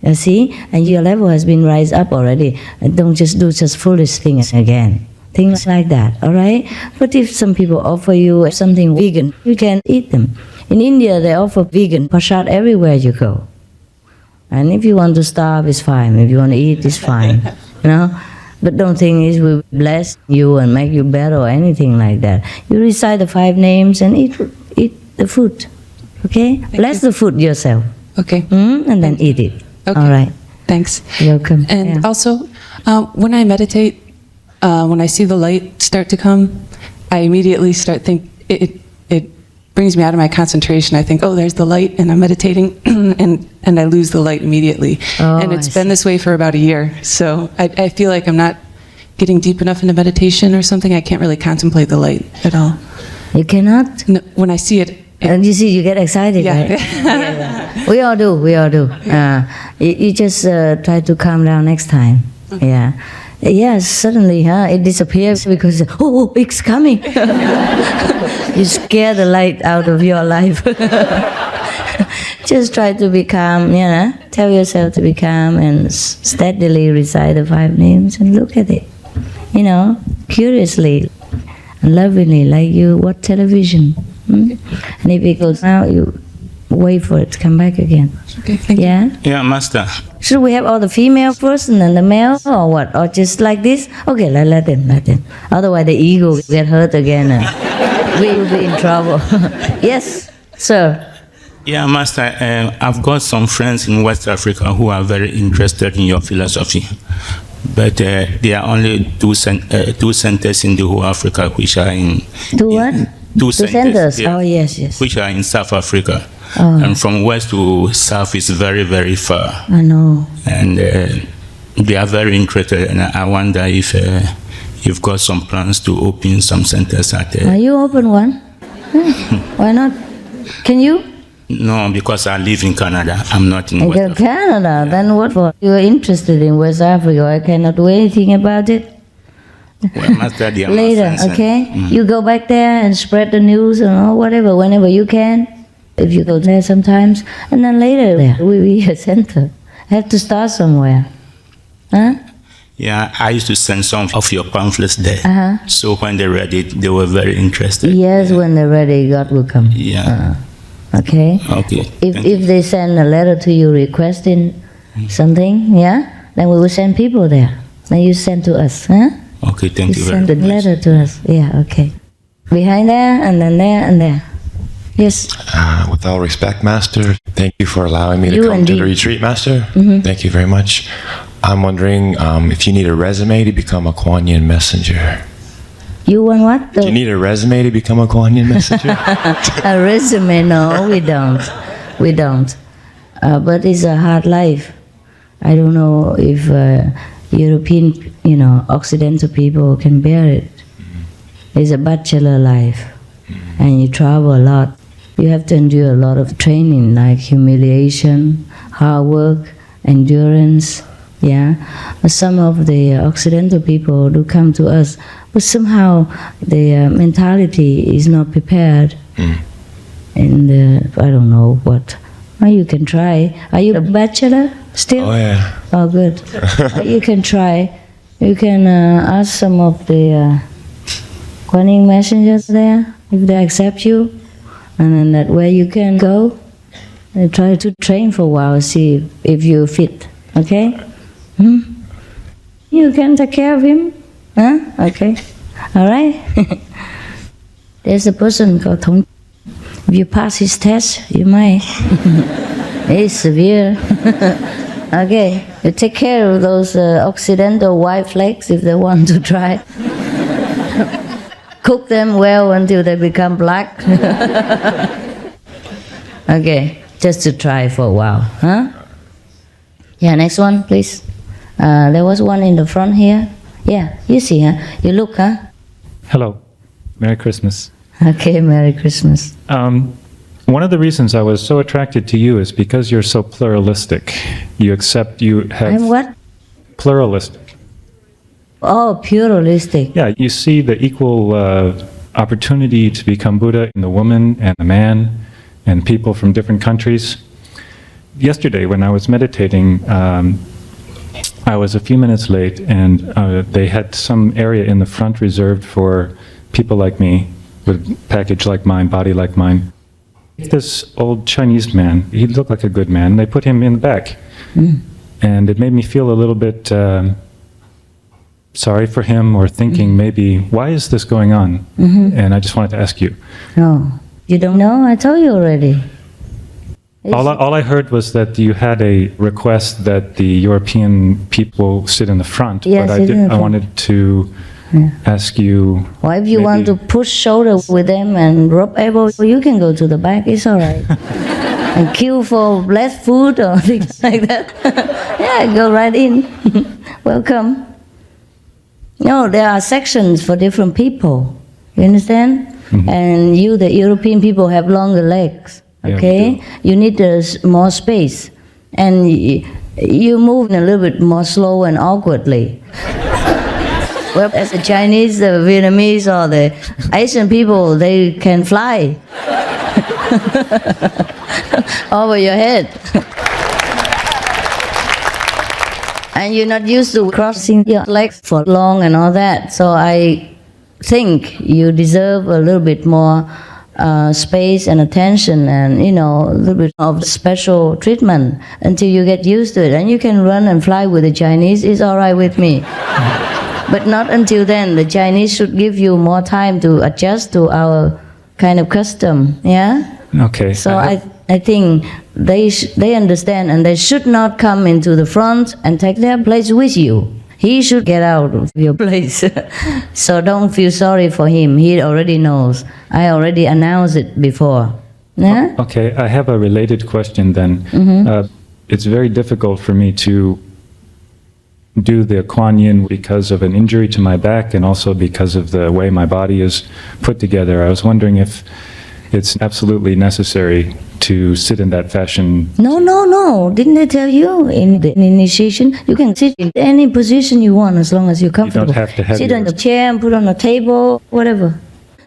Speaker 1: You see? And your level has been raised up already. And don't just do such foolish things again. Things like that, all right? But if some people offer you something vegan, you can eat them. In India, they offer vegan prasad everywhere you go. And if you want to starve, it's fine. If you want to eat, it's fine. But don't think it will bless you and make you better or anything like that. You recite the 5 names and eat the food, okay? Bless the food yourself.
Speaker 10: Okay.
Speaker 1: And then eat it.
Speaker 10: Okay.
Speaker 1: All right.
Speaker 10: Thanks.
Speaker 1: You're welcome.
Speaker 10: And also, when I meditate, when I see the light start to come, I immediately start it brings me out of my concentration. I think, oh, there's the light, and I'm meditating, and I lose the light immediately.
Speaker 1: Oh,
Speaker 10: and it's been this way for about a year. So I feel like I'm not getting deep enough into meditation or something. I can't really contemplate the light at all.
Speaker 1: You cannot?
Speaker 10: No, when I see it.
Speaker 1: And you see, you get excited,
Speaker 10: Yeah.
Speaker 1: right? Yeah. We all do. You just try to calm down next time. Okay. Yeah. Yes, suddenly, it disappears because, it's coming. You scare the light out of your life. Just try to be calm, Tell yourself to be calm and steadily recite the 5 names and look at it. Curiously and lovingly, like you watch television. And if it goes out, you wait for it to come back again.
Speaker 10: Okay, thank you.
Speaker 11: Yeah, Master.
Speaker 1: Should we have all the female first and then the male, or what? Or just like this? Okay, let them. Otherwise the ego will get hurt again and we will be in trouble. Yes, sir.
Speaker 11: Yeah, Master, I've got some friends in West Africa who are very interested in your philosophy. But there are only two centers in the whole Africa which are in...
Speaker 1: What?
Speaker 11: Two centers.
Speaker 1: Yeah, oh, yes.
Speaker 11: Which are in South Africa.
Speaker 1: Oh.
Speaker 11: And from west to south is very, very far.
Speaker 1: I know.
Speaker 11: And they are very interested, and I wonder if you've got some plans to open some centers at...
Speaker 1: You open one? Why not? Can you?
Speaker 11: No, because I live in Canada. I'm not in West Africa.
Speaker 1: Canada? Yeah. Then what for? You are interested in West Africa. I cannot do anything about it.
Speaker 11: Well, Master, they are
Speaker 1: later, okay? You go back there and spread the news and whatever, whenever you can. If you go there sometimes. And then later, there will be a center. Have to start somewhere. Huh?
Speaker 11: Yeah, I used to send some of your pamphlets there. So when they read it, they were very interested.
Speaker 1: Yes, when they're ready, God will come.
Speaker 11: Yeah.
Speaker 1: Okay?
Speaker 11: Okay.
Speaker 1: If they send a letter to you requesting something, then we will send people there. Then you send to us, huh?
Speaker 11: Okay, thank you very
Speaker 1: Send a
Speaker 11: much.
Speaker 1: letter to us. Yeah, okay. Behind there, and then there, and there. Yes.
Speaker 12: With all respect, Master, thank you for allowing me to
Speaker 1: You
Speaker 12: come to the
Speaker 1: indeed.
Speaker 12: retreat, Master.
Speaker 1: Mhm.
Speaker 12: Thank you very much. I'm wondering if you need a resume to become a Kuan Yin messenger.
Speaker 1: You want what?
Speaker 12: Do you need a resume to become a Kuan Yin messenger?
Speaker 1: A resume? No, we don't. We don't. But it's a hard life. I don't know if European, Occidental people can bear it. It's a bachelor life, and you travel a lot. You have to endure a lot of training, like humiliation, hard work, endurance. Yeah, some of the Occidental people do come to us, but somehow their mentality is not prepared. And I don't know what. Well, you can try. Are you a bachelor still?
Speaker 12: Oh, yeah.
Speaker 1: Oh, good. You can try. You can ask some of the Kuan Yin messengers there if they accept you, and then that way you can go and try to train for a while, see if you fit. Okay? You can take care of him. Huh? Okay. All right. There's a person called Thong. If you pass his test, you might. It's severe. Okay, you take care of those Occidental white flakes if they want to try. Cook them well until they become black. Okay, just to try for a while, huh? Yeah, next one, please. There was one in the front here. Yeah, you see, huh? You look, huh?
Speaker 13: Hello. Merry Christmas.
Speaker 1: Okay, Merry Christmas.
Speaker 13: One of the reasons I was so attracted to you is because you're so pluralistic. You have...
Speaker 1: I'm what?
Speaker 13: Pluralistic.
Speaker 1: Oh, pluralistic.
Speaker 13: Yeah, you see the equal opportunity to become Buddha in the woman and the man and people from different countries. Yesterday, when I was meditating, I was a few minutes late, and they had some area in the front reserved for people like me, with package like mine, body like mine. This old Chinese man, he looked like a good man, they put him in the back. And it made me feel a little bit sorry for him, or thinking maybe, why is this going on? And I just wanted to ask you.
Speaker 1: No, you don't know? I told you already.
Speaker 13: All I heard was that you had a request that the European people sit in the front,
Speaker 1: Yes,
Speaker 13: but
Speaker 1: sit in the
Speaker 13: I
Speaker 1: front.
Speaker 13: wanted to ask you...
Speaker 1: Or if you want to push shoulder with them and rub elbow, you can go to the back, it's all right. And queue for less food or things like that. Yeah, go right in. Welcome. No, there are sections for different people. You understand? And you, the European people, have longer legs.
Speaker 13: Yeah,
Speaker 1: Okay?
Speaker 13: we
Speaker 1: You need more space. And you move a little bit more slow and awkwardly. Well, as the Chinese, the Vietnamese, or the Asian people, they can fly over your head. And you're not used to crossing your legs for long and all that. So I think you deserve a little bit more space and attention, and a little bit of special treatment until you get used to it. And you can run and fly with the Chinese, it's all right with me. But not until then. The Chinese should give you more time to adjust to our kind of custom, yeah?
Speaker 13: Okay.
Speaker 1: So I think they understand, and they should not come into the front and take their place with you. He should get out of your place. So don't feel sorry for him. He already knows. I already announced it before. Yeah?
Speaker 13: Okay, I have a related question then. It's very difficult for me to do the Kuan Yin because of an injury to my back, and also because of the way my body is put together. I was wondering if it's absolutely necessary to sit in that fashion.
Speaker 1: No. Didn't I tell you in the initiation? You can sit in any position you want as long as you're comfortable.
Speaker 13: You don't have to have
Speaker 1: sit on
Speaker 13: yours.
Speaker 1: the chair and put on a table, whatever.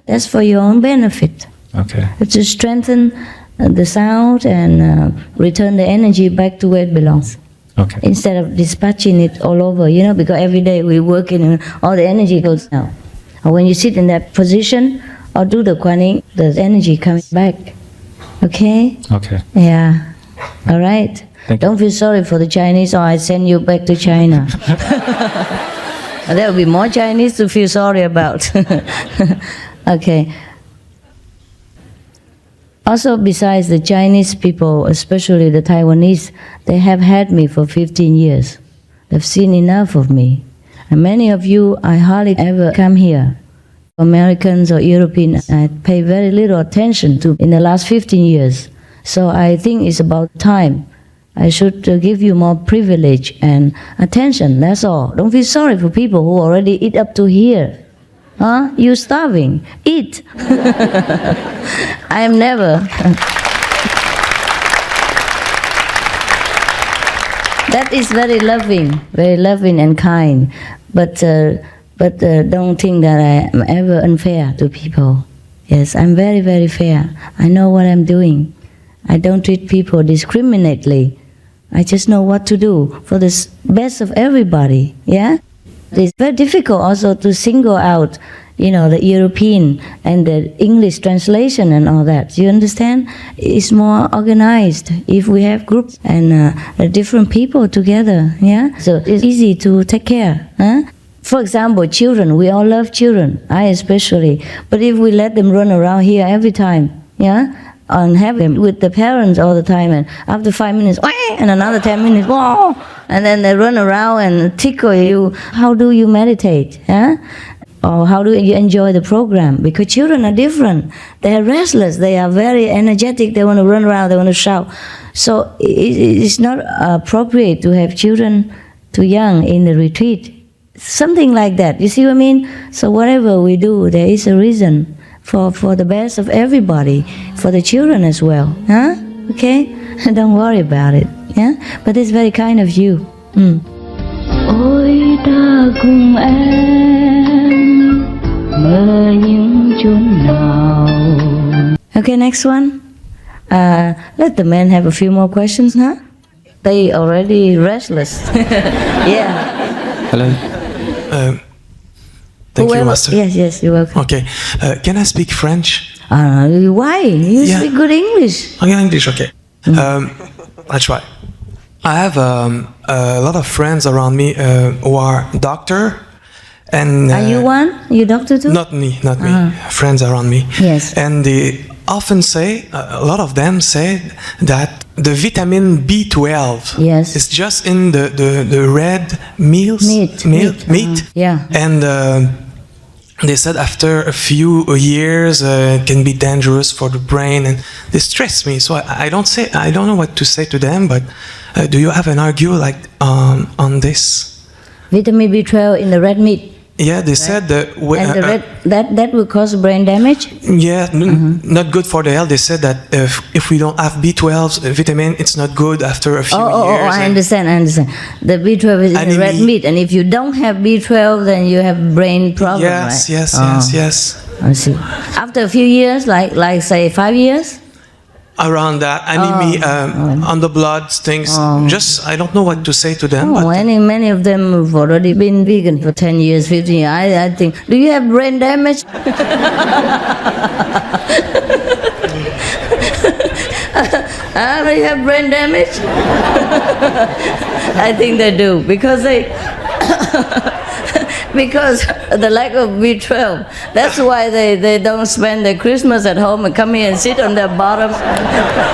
Speaker 1: That's for your own benefit.
Speaker 13: Okay.
Speaker 1: To strengthen the sound and return the energy back to where it belongs.
Speaker 13: Okay.
Speaker 1: Instead of dispatching it all over, because every day we're working and all the energy goes down. And when you sit in that position or do the Kuan Yin, the energy comes back. Okay?
Speaker 13: Okay.
Speaker 1: Yeah. All right.
Speaker 13: Thank you.
Speaker 1: Don't feel sorry for the Chinese, or I send you back to China. There will be more Chinese to feel sorry about. Okay. Also, besides the Chinese people, especially the Taiwanese, they have had me for 15 years. They've seen enough of me. And many of you, I hardly ever come here. Americans or Europeans, I pay very little attention to in the last 15 years. So I think it's about time. I should give you more privilege and attention, that's all. Don't feel sorry for people who already eat up to here. Huh? You're starving. Eat. I am never. That is very loving and kind. But don't think that I am ever unfair to people. Yes, I'm very, very fair. I know what I'm doing. I don't treat people discriminately. I just know what to do for the best of everybody. Yeah. It's very difficult also to single out, the European and the English translation and all that. You understand? It's more organized if we have groups and different people together. Yeah. So it's easy to take care. Huh? For example, children. We all love children. I especially. But if we let them run around here every time, yeah, and have them with the parents all the time, and after 5 minutes, and another 10 minutes, and then they run around and tickle you. How do you meditate? Huh? Or how do you enjoy the program? Because children are different. They are restless. They are very energetic. They want to run around. They want to shout. So it's not appropriate to have children too young in the retreat. Something like that. You see what I mean? So whatever we do, there is a reason for the best of everybody, for the children as well. Huh? Okay? Don't worry about it. Yeah? But it's very kind of you. Ôi ta cùng em mơ những chốn nào. Okay, next one. Let the men have a few more questions, huh? They already restless. Yeah.
Speaker 14: Hello. Thank you, Master.
Speaker 1: Yes, you're welcome.
Speaker 14: Okay. Can I speak French?
Speaker 1: Why? You speak good English.
Speaker 14: Okay, English, okay. I'll try. I have a lot of friends around me who are doctor, and
Speaker 1: are you one? You doctor too?
Speaker 14: Not me. Friends around me.
Speaker 1: Yes.
Speaker 14: And they often say, a lot of them say that the vitamin B12 is just in the red meat.
Speaker 1: Yeah.
Speaker 14: And they said after a few years it can be dangerous for the brain, and they stress me. So I don't know what to say to them. But do you have an argue like on this?
Speaker 1: Vitamin B12 in the red meat.
Speaker 14: Yeah, they said that.
Speaker 1: That will cause brain damage.
Speaker 14: Yeah, not good for the health. They said that if we don't have B12 vitamin, it's not good after a few years.
Speaker 1: Oh, I understand. The B12 is in the red meat, and if you don't have B12, then you have brain problem.
Speaker 14: Yes,
Speaker 1: right?
Speaker 14: yes.
Speaker 1: I see. After a few years, like say 5 years.
Speaker 14: Around that, anemia, on the blood, things. Just, I don't know what to say to them.
Speaker 1: Many of them have already been vegan for 10 years, 15 years. I think, do you have brain damage? Do you have brain damage? I think they do, because because the lack of B12. That's why they don't spend their Christmas at home and come here and sit on their bottom,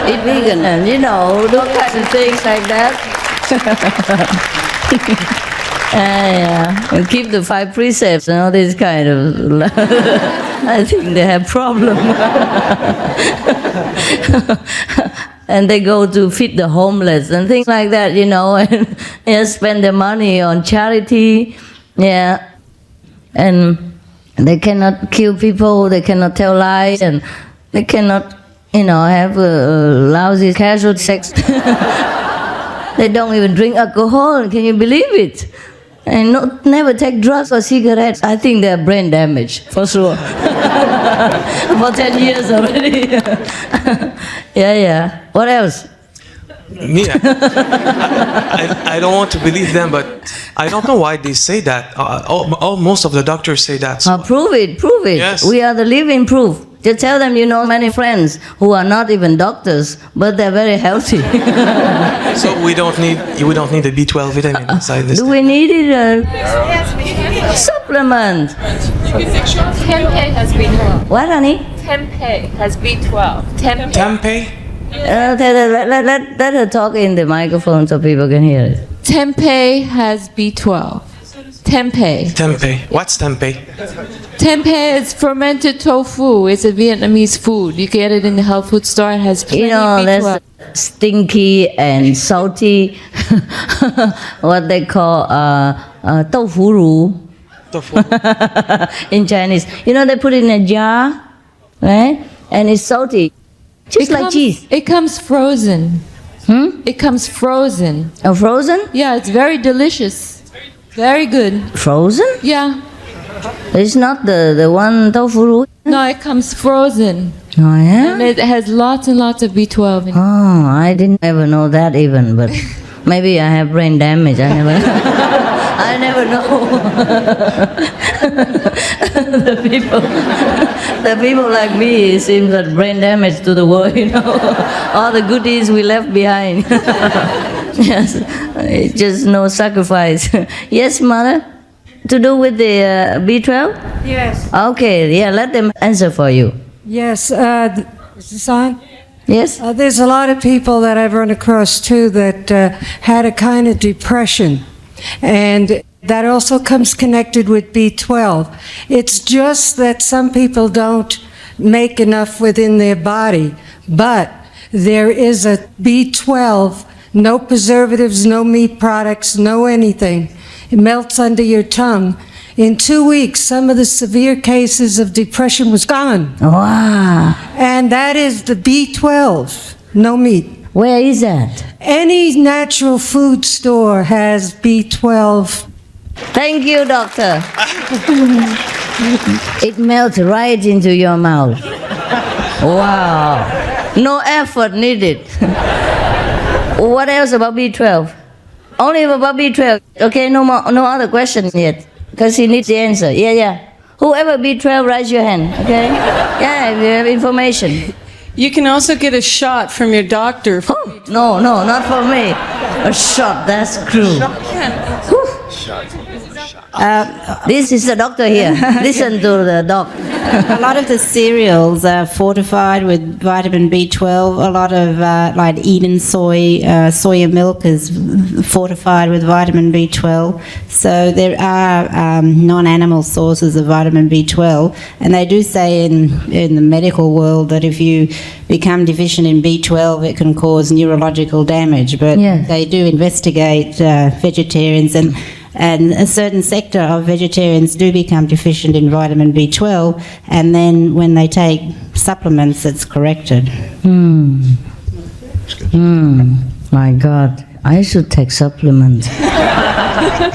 Speaker 1: eat vegan, and do kinds of things like that. And keep the 5 precepts and all this kind of. I think they have problem. And they go to feed the homeless and things like that, and spend their money on charity. Yeah, and they cannot kill people, they cannot tell lies, and they cannot, have lousy casual sex. They don't even drink alcohol, can you believe it? And never take drugs or cigarettes. I think they're brain damaged, for sure. For 10 years already. Yeah. What else?
Speaker 14: Me, I don't want to believe them, but I don't know why they say that. Most of the doctors say that. So.
Speaker 1: Prove it.
Speaker 14: Yes.
Speaker 1: We are the living proof. Just tell them many friends who are not even doctors, but they're very healthy.
Speaker 14: So we don't need the B12 vitamin inside this.
Speaker 1: Do we need it?
Speaker 6: Yes, we have
Speaker 1: Supplement.
Speaker 6: Tempeh has B12.
Speaker 1: What, honey?
Speaker 6: Tempeh has B12. Tempeh.
Speaker 14: Tempeh?
Speaker 1: Let her talk in the microphone so people can hear it.
Speaker 6: Tempeh has B12. Tempeh.
Speaker 14: Tempeh. What's tempeh?
Speaker 6: Tempeh is fermented tofu. It's a Vietnamese food. You get it in the health food store. It has plenty
Speaker 1: You know,
Speaker 6: of B12.
Speaker 1: there's stinky and salty, what they call tofu ru in Chinese. You know, they put it in a jar, right? And it's salty, just like cheese.
Speaker 6: It comes frozen. It comes frozen.
Speaker 1: Oh, frozen?
Speaker 6: Yeah, it's very delicious. Very good.
Speaker 1: Frozen?
Speaker 6: Yeah.
Speaker 1: It's not the one tofu ru?
Speaker 6: No, it comes frozen.
Speaker 1: Oh, yeah?
Speaker 6: And it has lots and lots of B12 in it.
Speaker 1: Oh, I didn't ever know that even, but maybe I have brain damage. I never know. the people like me, it seems that brain damage to the world, you know. All the goodies we left behind. Yes, it's just no sacrifice. Yes, mother? To do with the B12?
Speaker 15: Yes.
Speaker 1: Okay, yeah, let them answer for you.
Speaker 15: Yes. Is this on?
Speaker 1: Yes.
Speaker 15: There's a lot of people that I've run across too that had a kind of depression, and that also comes connected with B12. It's just that some people don't make enough within their body, but there is a B12, no preservatives, no meat products, no anything. It melts under your tongue. In 2 weeks, some of the severe cases of depression was gone.
Speaker 1: Wow.
Speaker 15: And that is the B12, no meat.
Speaker 1: Where is that?
Speaker 15: Any natural food store has B12.
Speaker 1: Thank you, doctor. It melts right into your mouth. Wow. No effort needed. What else about B12? Only about B12. Okay, no other question yet. Because he needs the answer. Yeah. Whoever B12, raise your hand, okay? Yeah, if you have information.
Speaker 16: You can also get a shot from your doctor.
Speaker 1: Oh, no, not for me. A shot, that's cruel. This is the doctor here. Listen to the doc.
Speaker 17: A lot of the cereals are fortified with vitamin B12. A lot of like Eden soya milk is fortified with vitamin B12. So there are non-animal sources of vitamin B12, and they do say in the medical world that if you become deficient in B12, it can cause neurological damage. But they do investigate vegetarians, and a certain sector of vegetarians do become deficient in vitamin B12, and then when they take supplements, it's corrected.
Speaker 1: My God, I should take supplements.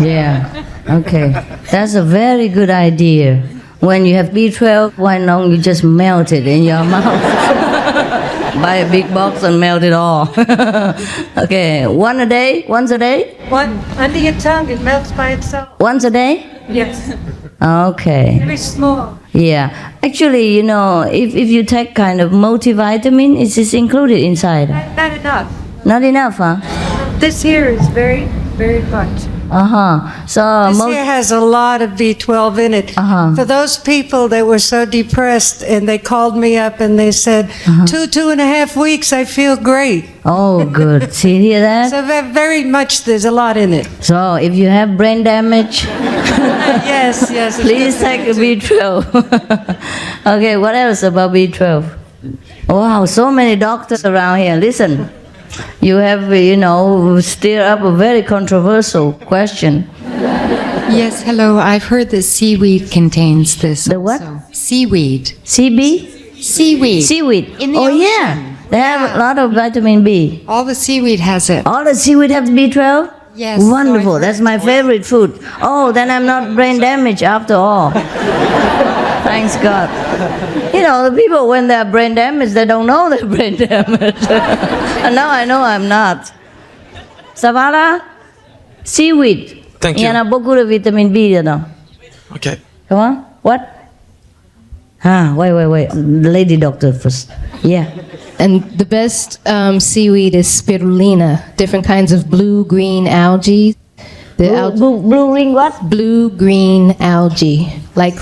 Speaker 1: Yeah, okay. That's a very good idea. When you have B12, why don't you just melt it in your mouth? Buy a big box and melt it all. Okay, once a day?
Speaker 15: One under your tongue, it melts by itself.
Speaker 1: Once a day?
Speaker 15: Yes.
Speaker 1: Okay.
Speaker 15: Very small.
Speaker 1: Yeah. Actually, you know, if you take kind of multivitamin, is this included inside?
Speaker 15: Not enough.
Speaker 1: Not enough, huh?
Speaker 15: This here is very, very much.
Speaker 1: So
Speaker 15: this here has a lot of B12 in it. For those people that were so depressed, and they called me up and they said, 2.5 weeks, I feel great.
Speaker 1: Oh, good. See, hear that?
Speaker 15: So very much, there's a lot in it.
Speaker 1: So if you have brain damage,
Speaker 15: yes.
Speaker 1: Please take a B12. Okay, what else about B12? Wow, so many doctors around here. Listen. You have, stirred up a very controversial question.
Speaker 18: Yes, hello. I've heard that seaweed contains this.
Speaker 1: The what?
Speaker 18: Also. Seaweed.
Speaker 1: Seaweed?
Speaker 18: Seaweed.
Speaker 1: In the ocean. Yeah. They have a lot of vitamin B.
Speaker 18: All the seaweed has it.
Speaker 1: All the seaweed has B12?
Speaker 18: Yes.
Speaker 1: Wonderful. That's my favorite food. Oh, then I'm not brain damaged after all. Thanks God. You know, the people, when they're brain damaged, they don't know they're brain damaged. And now I know I'm not. Savala, seaweed.
Speaker 14: Thank you.
Speaker 1: Il y en a beaucoup de vitamine B dedans.
Speaker 14: Okay.
Speaker 1: Come on. What? Wait. The lady doctor first. Yeah.
Speaker 19: And the best seaweed is spirulina, different kinds of blue-green algae.
Speaker 1: Blue ring what?
Speaker 19: Blue-green algae. Like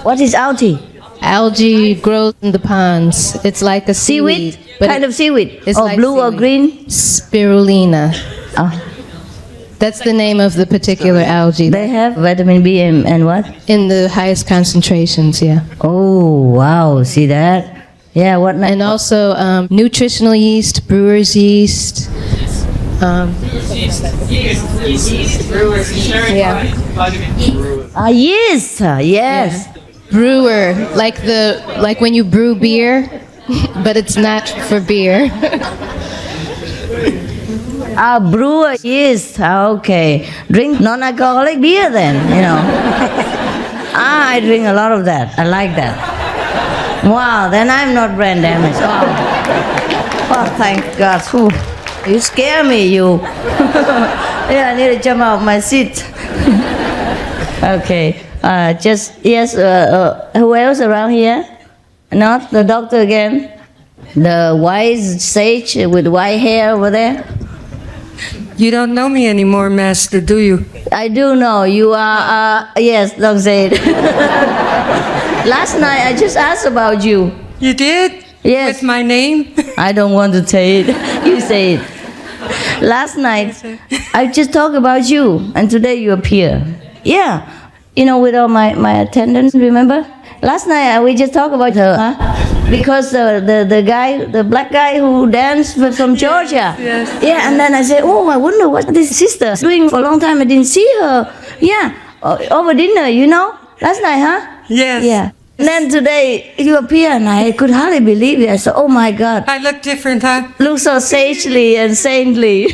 Speaker 1: What is algae?
Speaker 19: algae grows in the ponds. It's like a seaweed.
Speaker 1: Kind of seaweed.
Speaker 19: It's
Speaker 1: Or
Speaker 19: like
Speaker 1: blue or
Speaker 19: seaweed.
Speaker 1: green?
Speaker 19: Spirulina. That's the name of the particular algae.
Speaker 1: They have vitamin B and what?
Speaker 19: In the highest concentrations, yeah.
Speaker 1: Oh, wow. See that? Yeah, what?
Speaker 19: And also nutritional yeast, brewer's yeast. Yeah.
Speaker 1: Yeast. Yes.
Speaker 19: Brewer, like when you brew beer, but it's not for beer.
Speaker 1: Brewer yeast. Okay. Drink non-alcoholic beer then, you know. I drink a lot of that. I like that. Wow, then I'm not brain damaged. Oh, thank God. Whew. You scare me, you. Yeah, I need to jump out of my seat. Okay. Who else around here? Not the doctor again? The wise sage with white hair over there?
Speaker 15: You don't know me anymore, Master, do you?
Speaker 1: I do know. You are, yes, Dr. Zaid. Last night I just asked about you.
Speaker 15: You did?
Speaker 1: Yes.
Speaker 15: With my name?
Speaker 1: I don't want to say it. You say it. Last night I just talked about you, and today you appear. Yeah. You know, with all my attendants, remember? Last night we just talked about her, huh? Because the guy, the black guy who danced from Georgia.
Speaker 15: Yes.
Speaker 1: Yeah, and then I said, oh, I wonder what this sister is doing for a long time. I didn't see her. Yeah, over dinner, you know? Last night, huh?
Speaker 15: Yes.
Speaker 1: Yeah. And then today you appear, and I could hardly believe it. I said, oh my God.
Speaker 15: I look different, huh?
Speaker 1: Look so sagely and saintly.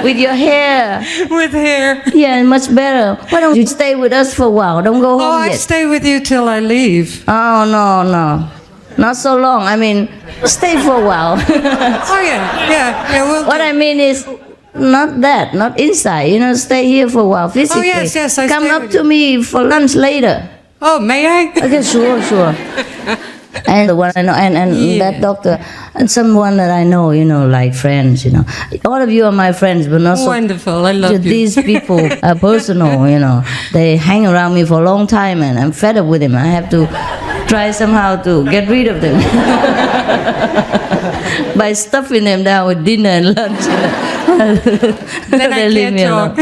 Speaker 1: With your hair.
Speaker 15: With hair.
Speaker 1: Yeah, much better. Why don't you stay with us for a while? Don't go home
Speaker 15: I
Speaker 1: yet.
Speaker 15: stay with you till I leave.
Speaker 1: Oh, no. Not so long. I mean, stay for a while.
Speaker 15: Oh, yeah.
Speaker 1: What I mean is, not that, not inside. You know, stay here for a while physically.
Speaker 15: Oh, yes, I
Speaker 1: Come
Speaker 15: stay
Speaker 1: up
Speaker 15: with
Speaker 1: to
Speaker 15: you.
Speaker 1: me for lunch later.
Speaker 15: Oh, may I?
Speaker 1: Okay, sure. And the one I know, and that doctor, and someone that I know, you know, like friends, you know. All of you are my friends, but not so.
Speaker 15: Wonderful, I love you.
Speaker 1: These people are personal, you know. They hang around me for a long time, and I'm fed up with them. I have to try somehow to get rid of them by stuffing them down with dinner and lunch.
Speaker 15: Then I can't talk.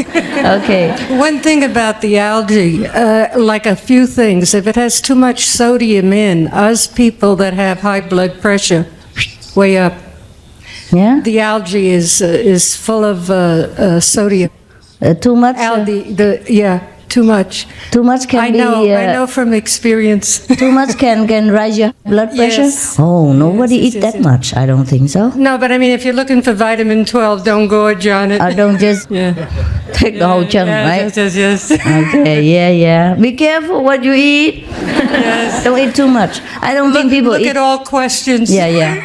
Speaker 1: Okay.
Speaker 15: One thing about the algae, like a few things, if it has too much sodium in, us people that have high blood pressure, way up.
Speaker 1: Yeah?
Speaker 15: The algae is full of sodium.
Speaker 1: Too much?
Speaker 15: Too much.
Speaker 1: Too much can be...
Speaker 15: I know from experience.
Speaker 1: Too much can raise your blood pressure?
Speaker 15: Yes.
Speaker 1: Oh, nobody eat that much. I don't think so.
Speaker 15: No, but I mean, if you're looking for vitamin 12, don't gorge on it.
Speaker 1: I don't just take the whole chunk, right?
Speaker 15: Yes.
Speaker 1: Okay, yeah. Be careful what you eat.
Speaker 15: Yes.
Speaker 1: Don't eat too much. I don't think people
Speaker 15: look
Speaker 1: eat...
Speaker 15: at all questions.
Speaker 1: Yeah.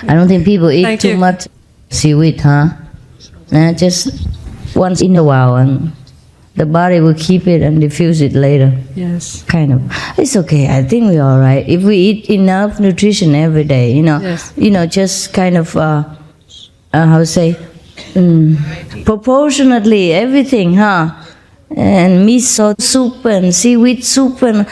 Speaker 1: I don't think people eat too much seaweed, huh? Just once in a while, and the body will keep it and diffuse it later.
Speaker 15: Yes.
Speaker 1: Kind of. It's okay. I think we're all right. If we eat enough nutrition every day, you know, just kind of, proportionately everything, huh? And miso soup and seaweed soup and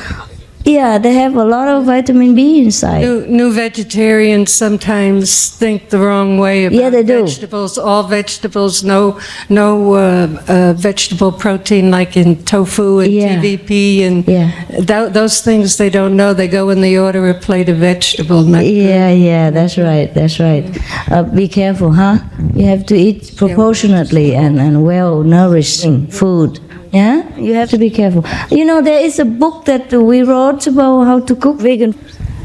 Speaker 1: they have a lot of vitamin B inside.
Speaker 15: New vegetarians sometimes think the wrong way about vegetables. All vegetables, no vegetable protein like in tofu and TVP and those things they don't know. They go when they order a plate of vegetable.
Speaker 1: That's right. Be careful, huh? You have to eat proportionately and well-nourishing food. Yeah, you have to be careful. You know, there is a book that we wrote about how to cook vegan.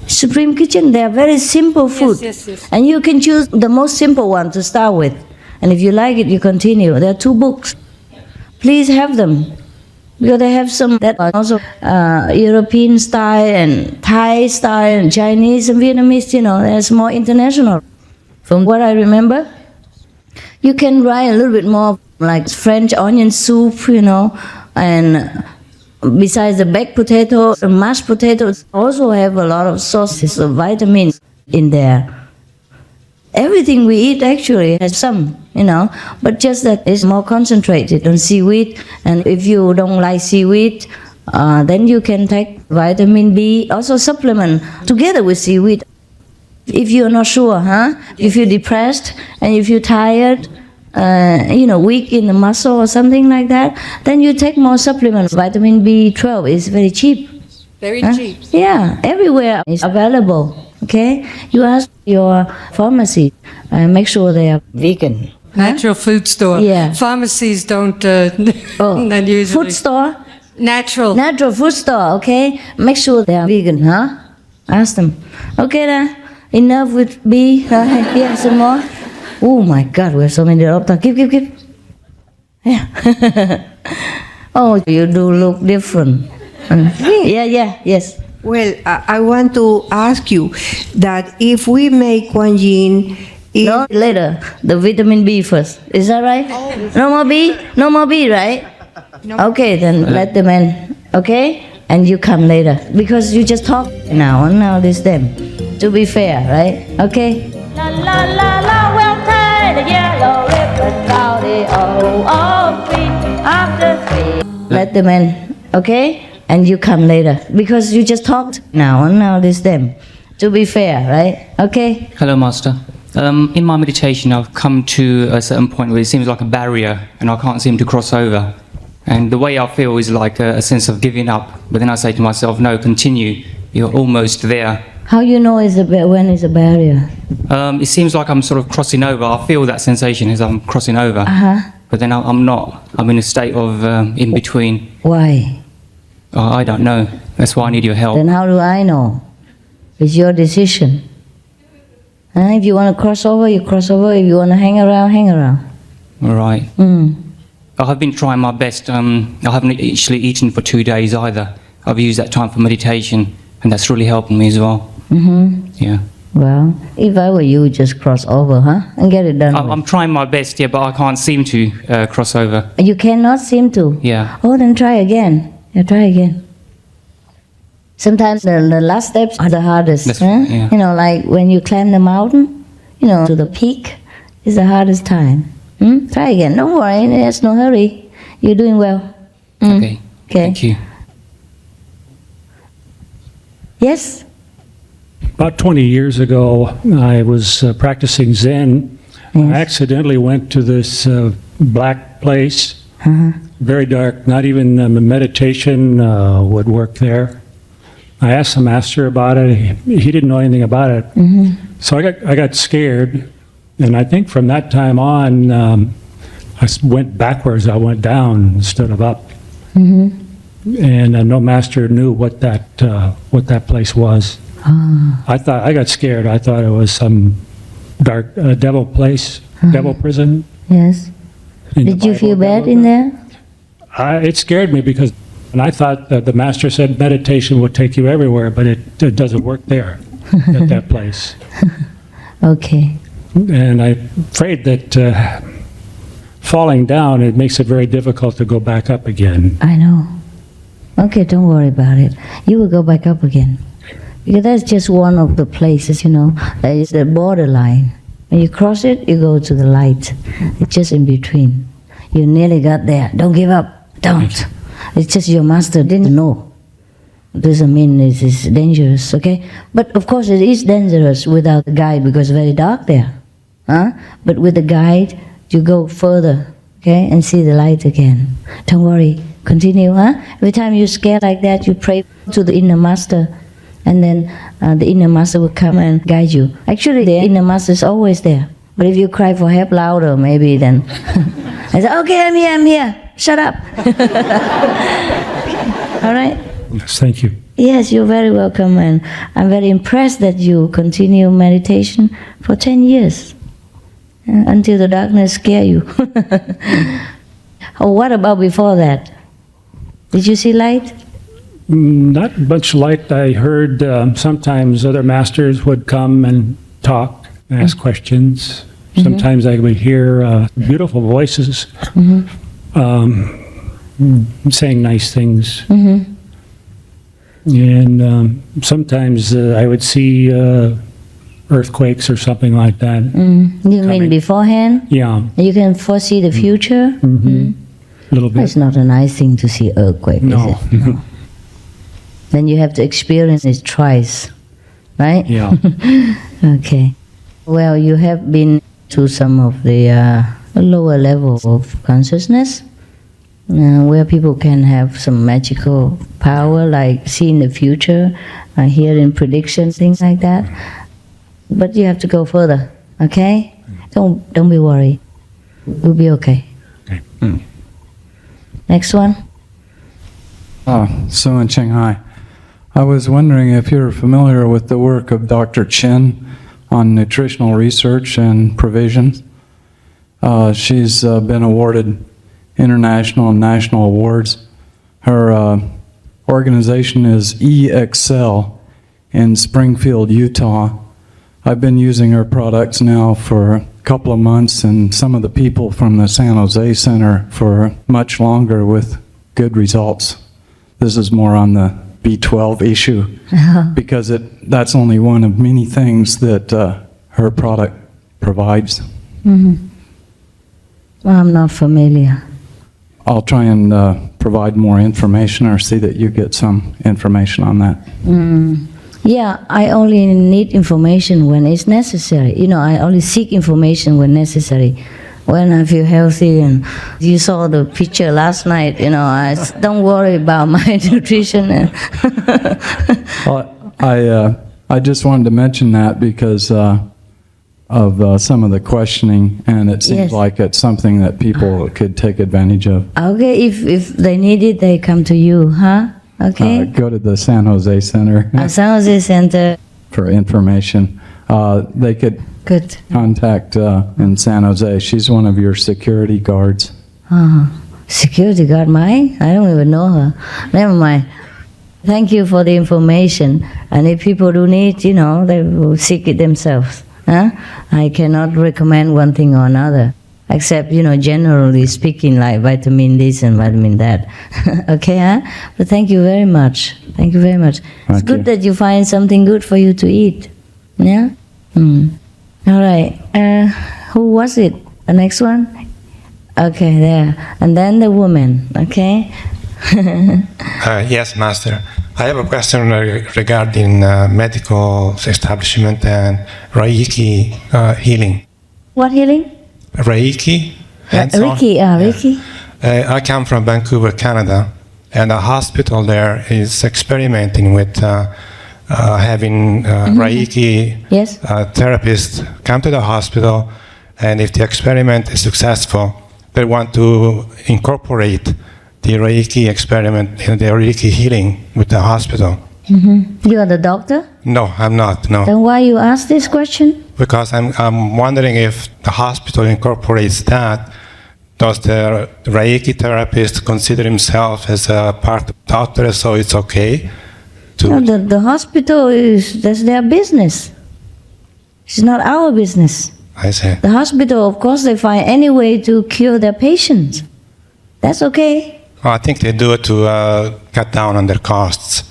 Speaker 1: Supreme Kitchen, they are very simple food.
Speaker 15: Yes.
Speaker 1: And you can choose the most simple one to start with. And if you like it, you continue. There are 2 books. Please have them. Because they have some that are also European style and Thai style and Chinese and Vietnamese, you know, there's more international. From what I remember, you can write a little bit more like French onion soup, you know, and besides the baked potato, the mashed potatoes also have a lot of sources of vitamins in there. Everything we eat actually has some, you know, but just that it's more concentrated on seaweed. And if you don't like seaweed, then you can take vitamin B, also supplement together with seaweed. If you're not sure, if you're depressed and if you're tired, weak in the muscle or something like that, then you take more supplements. Vitamin B12 is very cheap.
Speaker 16: Very cheap.
Speaker 1: Yeah, everywhere it's available. Okay, you ask your pharmacy, make sure they are vegan.
Speaker 15: Natural food store.
Speaker 1: Yeah.
Speaker 15: Pharmacies don't not usually.
Speaker 1: Food store.
Speaker 15: Natural
Speaker 1: food store. Okay, make sure they are vegan. Ask them. Okay, then enough with B. Here some more. Oh my God, we have so many doctors. Give. Yeah. Oh, you do look different. Yes.
Speaker 20: Well, I want to ask you that if we make Kuan Yin...
Speaker 1: No, later. The vitamin B first. Is that right? Oh. No more B? No more B, right? No. Okay, then let them in. Okay? And you come later. Because you just talk now, and now this them. To be fair, right? Okay? La la la la, we'll tie the yellow ribbon round the tree after three. Let them in. Okay? And you come later, because you just talked now, and now this them. To be fair, right? Okay?
Speaker 21: Hello, Master. In my meditation, I've come to a certain point where it seems like a barrier, and I can't seem to cross over. And the way I feel is like a sense of giving up. But then I say to myself, no, continue. You're almost there.
Speaker 1: How you know when it's a barrier?
Speaker 21: It seems like I'm sort of crossing over. I feel that sensation as I'm crossing over. But then I'm not. I'm in a state of in between.
Speaker 1: Why?
Speaker 21: I don't know. That's why I need your help.
Speaker 1: Then how do I know? It's your decision. If you want to cross over, you cross over. If you want to hang around, hang around.
Speaker 21: All right. I have been trying my best. I haven't actually eaten for 2 days either. I've used that time for meditation, and that's really helping me as well. Yeah.
Speaker 1: Well, if I were you, just cross over, and get it done.
Speaker 21: I'm trying my best, yeah, but I can't seem to cross over.
Speaker 1: You cannot seem to?
Speaker 21: Yeah.
Speaker 1: Oh, then try again. Yeah, try again. Sometimes the last steps are the hardest.
Speaker 21: Yeah.
Speaker 1: You know, like when you climb the mountain, to the peak is the hardest time. Try again. Don't worry, there's no hurry. You're doing well.
Speaker 21: Okay. Thank you.
Speaker 1: Yes?
Speaker 22: About 20 years ago, I was practicing Zen. I accidentally went to this black place, very dark. Not even meditation would work there. I asked the master about it. He didn't know anything about it. So I got scared, and I think from that time on, I went backwards. I went down instead of up. And no master knew what that place was. I got scared. I thought it was some dark devil place, devil prison.
Speaker 1: Yes. Did you feel bad in there?
Speaker 22: It scared me because I thought that the master said meditation would take you everywhere, but it doesn't work there at that place.
Speaker 1: Okay.
Speaker 22: And I'm afraid that falling down, it makes it very difficult to go back up again.
Speaker 1: I know. Okay, don't worry about it. You will go back up again. Because that's just one of the places, that is the borderline. When you cross it, you go to the light. It's just in between. You nearly got there. Don't give up. Don't. It's just your master didn't know. Doesn't mean it is dangerous, okay? But of course it is dangerous without the guide because it's very dark there. But with the guide, you go further, okay? And see the light again. Don't worry. Continue, Every time you're scared like that, you pray to the inner master. And then the inner master will come and guide you. Actually, the inner master is always there. But if you cry for help louder, maybe then I say, okay, I'm here. Shut up. All right?
Speaker 22: Yes, thank you.
Speaker 1: Yes, you're very welcome. And I'm very impressed that you continue meditation for 10 years until the darkness scare you. Oh, what about before that? Did you see light?
Speaker 22: Not much light. I heard sometimes other masters would come and talk, and ask questions. Sometimes I would hear beautiful voices saying nice things. And sometimes I would see earthquakes or something like that.
Speaker 1: You mean beforehand?
Speaker 22: Yeah.
Speaker 1: You can foresee the future?
Speaker 22: A little bit.
Speaker 1: It's not a nice thing to see earthquake,
Speaker 22: No.
Speaker 1: is it? No. Then you have to experience it twice, right?
Speaker 22: Yeah.
Speaker 1: Okay. Well, you have been to some of the lower level of consciousness, where people can have some magical power, like seeing the future, hearing predictions, things like that. But you have to go further, okay? Don't be worried. We'll be okay.
Speaker 22: Okay.
Speaker 1: Next one.
Speaker 2: So in Shanghai, I was wondering if you're familiar with the work of Dr. Chen on nutritional research and provisions. She's been awarded international and national awards. Her organization is eExcel in Springfield, Utah. I've been using her products now for a couple of months, and some of the people from the San Jose Center for much longer with good results. This is more on the B12 issue, because that's only one of many things that her product provides.
Speaker 1: I'm not familiar.
Speaker 2: I'll try and provide more information or see that you get some information on that.
Speaker 1: Yeah, I only need information when it's necessary. I only seek information when necessary. When I feel healthy, and you saw the picture last night, I don't worry about my nutrition.
Speaker 2: Well, I just wanted to mention that because of some of the questioning, and it seems
Speaker 1: Yes.
Speaker 2: like it's something that people could take advantage of.
Speaker 1: Okay, if they need it, they come to you, huh? Okay.
Speaker 2: Go to the San Jose Center
Speaker 1: San Jose Center.
Speaker 2: for information. They could
Speaker 1: Good.
Speaker 2: contact in San Jose. She's one of your security guards.
Speaker 1: Security guard, mine? I don't even know her. Never mind. Thank you for the information. And if people do need, they will seek it themselves. Huh? I cannot recommend one thing or another, except, generally speaking, like vitamin this and vitamin that. Okay, huh? But thank you very much. Thank you very much. It's good that you find something good for you to eat. Yeah? All right. Who was it? The next one? Okay, there. And then the woman, okay?
Speaker 3: Yes, Master. I have a question regarding medical establishment and Reiki healing.
Speaker 1: What healing?
Speaker 3: Reiki. hands-on.
Speaker 1: Reiki.
Speaker 3: I come from Vancouver, Canada, and a hospital there is experimenting with having Reiki therapists come to the hospital, and if the experiment is successful, they want to incorporate the Reiki experiment and the Reiki healing with the hospital.
Speaker 1: You are the doctor?
Speaker 3: No, I'm not. No,
Speaker 1: Then why you ask this question?
Speaker 3: because I'm wondering if the hospital incorporates that. Does the Reiki therapist consider himself as a part of the doctor, so it's okay to?
Speaker 1: No, the hospital that's their business. It's not our business.
Speaker 3: I see.
Speaker 1: The hospital, of course, they find any way to cure their patients. That's okay.
Speaker 3: Well, I think they do it to cut down on their costs.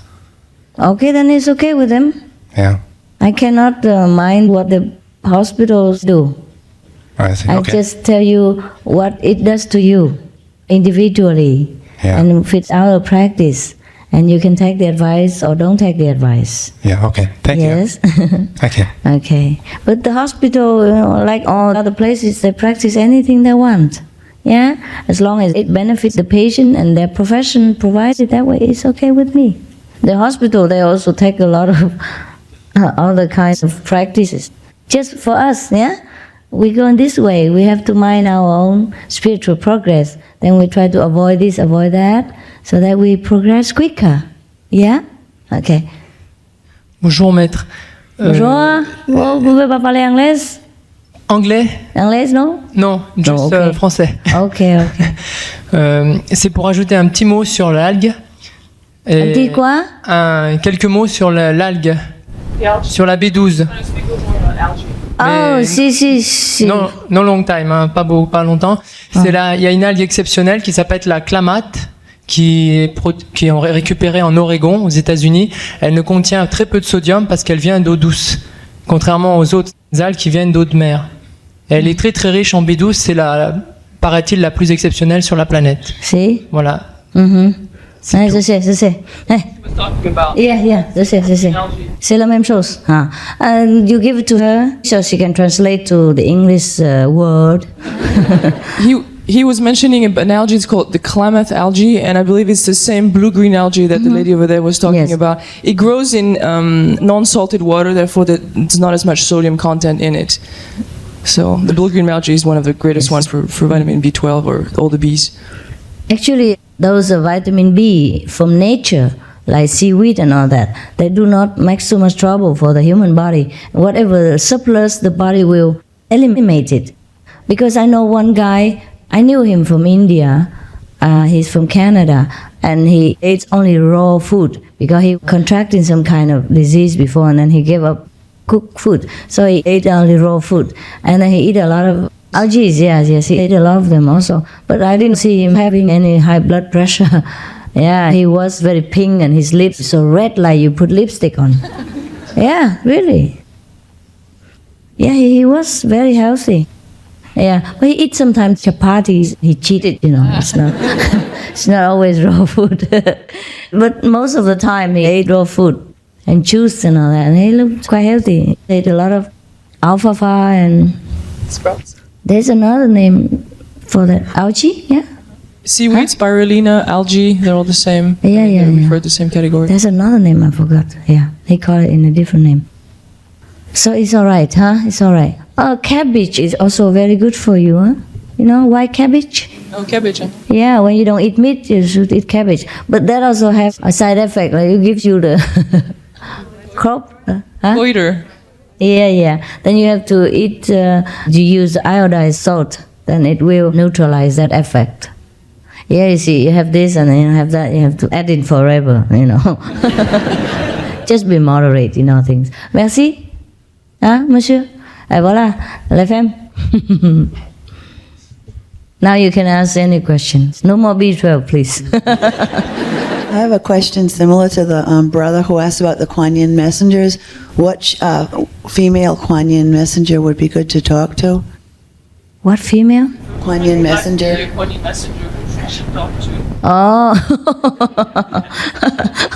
Speaker 1: Okay, then it's okay with them.
Speaker 3: Yeah,
Speaker 1: I cannot mind what the hospitals do.
Speaker 3: I see.
Speaker 1: I
Speaker 3: Okay.
Speaker 1: just tell you what it does to you individually,
Speaker 3: Yeah.
Speaker 1: and if it's out of practice, and you can take the advice or don't take the advice.
Speaker 3: Yeah. Okay. Thank
Speaker 1: Yes.
Speaker 3: you. Thank you.
Speaker 1: Okay, but the hospital, like all other places, they practice anything they want. Yeah, as long as it benefits the patient and their profession provides it that way, it's okay with me. The hospital, they also take a lot of other kinds of practices. Just for us, yeah? We go in this way. We have to mind our own spiritual progress. Then we try to avoid this, avoid that, so that we progress quicker. Yeah? Okay.
Speaker 23: Bonjour maître.
Speaker 1: Bonjour. Vous pouvez pas parler anglais?
Speaker 23: Anglais?
Speaker 1: Anglais, non?
Speaker 23: Non, juste
Speaker 1: ok.
Speaker 23: Français.
Speaker 1: Ok, ok.
Speaker 23: C'est pour ajouter un petit mot sur l'algue.
Speaker 1: Un petit quoi?
Speaker 23: Quelques mots sur l'algue. Sur la B12.
Speaker 1: Oh, si.
Speaker 23: Non, non long time, hein, pas longtemps. C'est là, il y a une algue exceptionnelle qui s'appelle la clamate, qui est récupérée en Oregon, aux États-Unis. Elle ne contient très peu de sodium parce qu'elle vient d'eau douce. contrairement aux autres algues qui viennent d'eau de mer. Et elle est très très riche en B12, c'est paraît-il, la plus exceptionnelle sur la planète.
Speaker 1: See?
Speaker 23: Voilà.
Speaker 1: Je sais. Yeah, je sais. C'est la même chose. And you give it to her so she can translate to the English word.
Speaker 4: He was mentioning an algae, it's called the Klamath algae, and I believe it's the same blue-green algae that the lady over there was talking about. It grows in non-salted water, therefore there's not as much sodium content in it. So the blue-green algae is one of the greatest ones for vitamin B12 or all the Bs.
Speaker 1: Actually, those vitamin B from nature, like seaweed and all that, they do not make so much trouble for the human body. Whatever surplus, the body will eliminate it. Because I know one guy, I knew him from India, he's from Canada, and he ate only raw food because he contracted some kind of disease before, and then he gave up cooked food. So he ate only raw food, and then he ate a lot of algae. Yes, he ate a lot of them also. But I didn't see him having any high blood pressure. Yeah, he was very pink and his lips so red like you put lipstick on. Yeah, really. Yeah, he was very healthy. Yeah, but he eats sometimes chapatis. He cheated, it's not, it's not always raw food. But most of the time he ate raw food and juice and all that, and he looked quite healthy. He ate a lot of alfalfa and
Speaker 4: sprouts.
Speaker 1: There's another name for that. Algae, yeah?
Speaker 4: Seaweed, spirulina, algae, they're all the same.
Speaker 1: Yeah.
Speaker 4: Refer to the same category.
Speaker 1: There's another name I forgot. Yeah, he called it in a different name. So it's all right, huh? It's all right. Cabbage is also very good for you, huh? White cabbage?
Speaker 4: Oh, cabbage.
Speaker 1: Yeah, when you don't eat meat, you should eat cabbage. But that also has a side effect, like it gives you the crop.
Speaker 4: Goiter.
Speaker 1: Yeah. Then you have to eat, you use iodized salt, then it will neutralize that effect. Yeah, you see, you have this and then you have that, you have to add it forever, Just be moderate, things. Merci. Monsieur? Et voilà, les femmes. Now you can ask any questions. No more B12, please.
Speaker 5: I have a question similar to the brother who asked about the Kuan Yin messengers. What female Kuan Yin messenger would be good to talk to?
Speaker 1: What female?
Speaker 5: Kuan Yin messenger.
Speaker 4: Kuan Yin messenger you should talk to.
Speaker 1: Oh.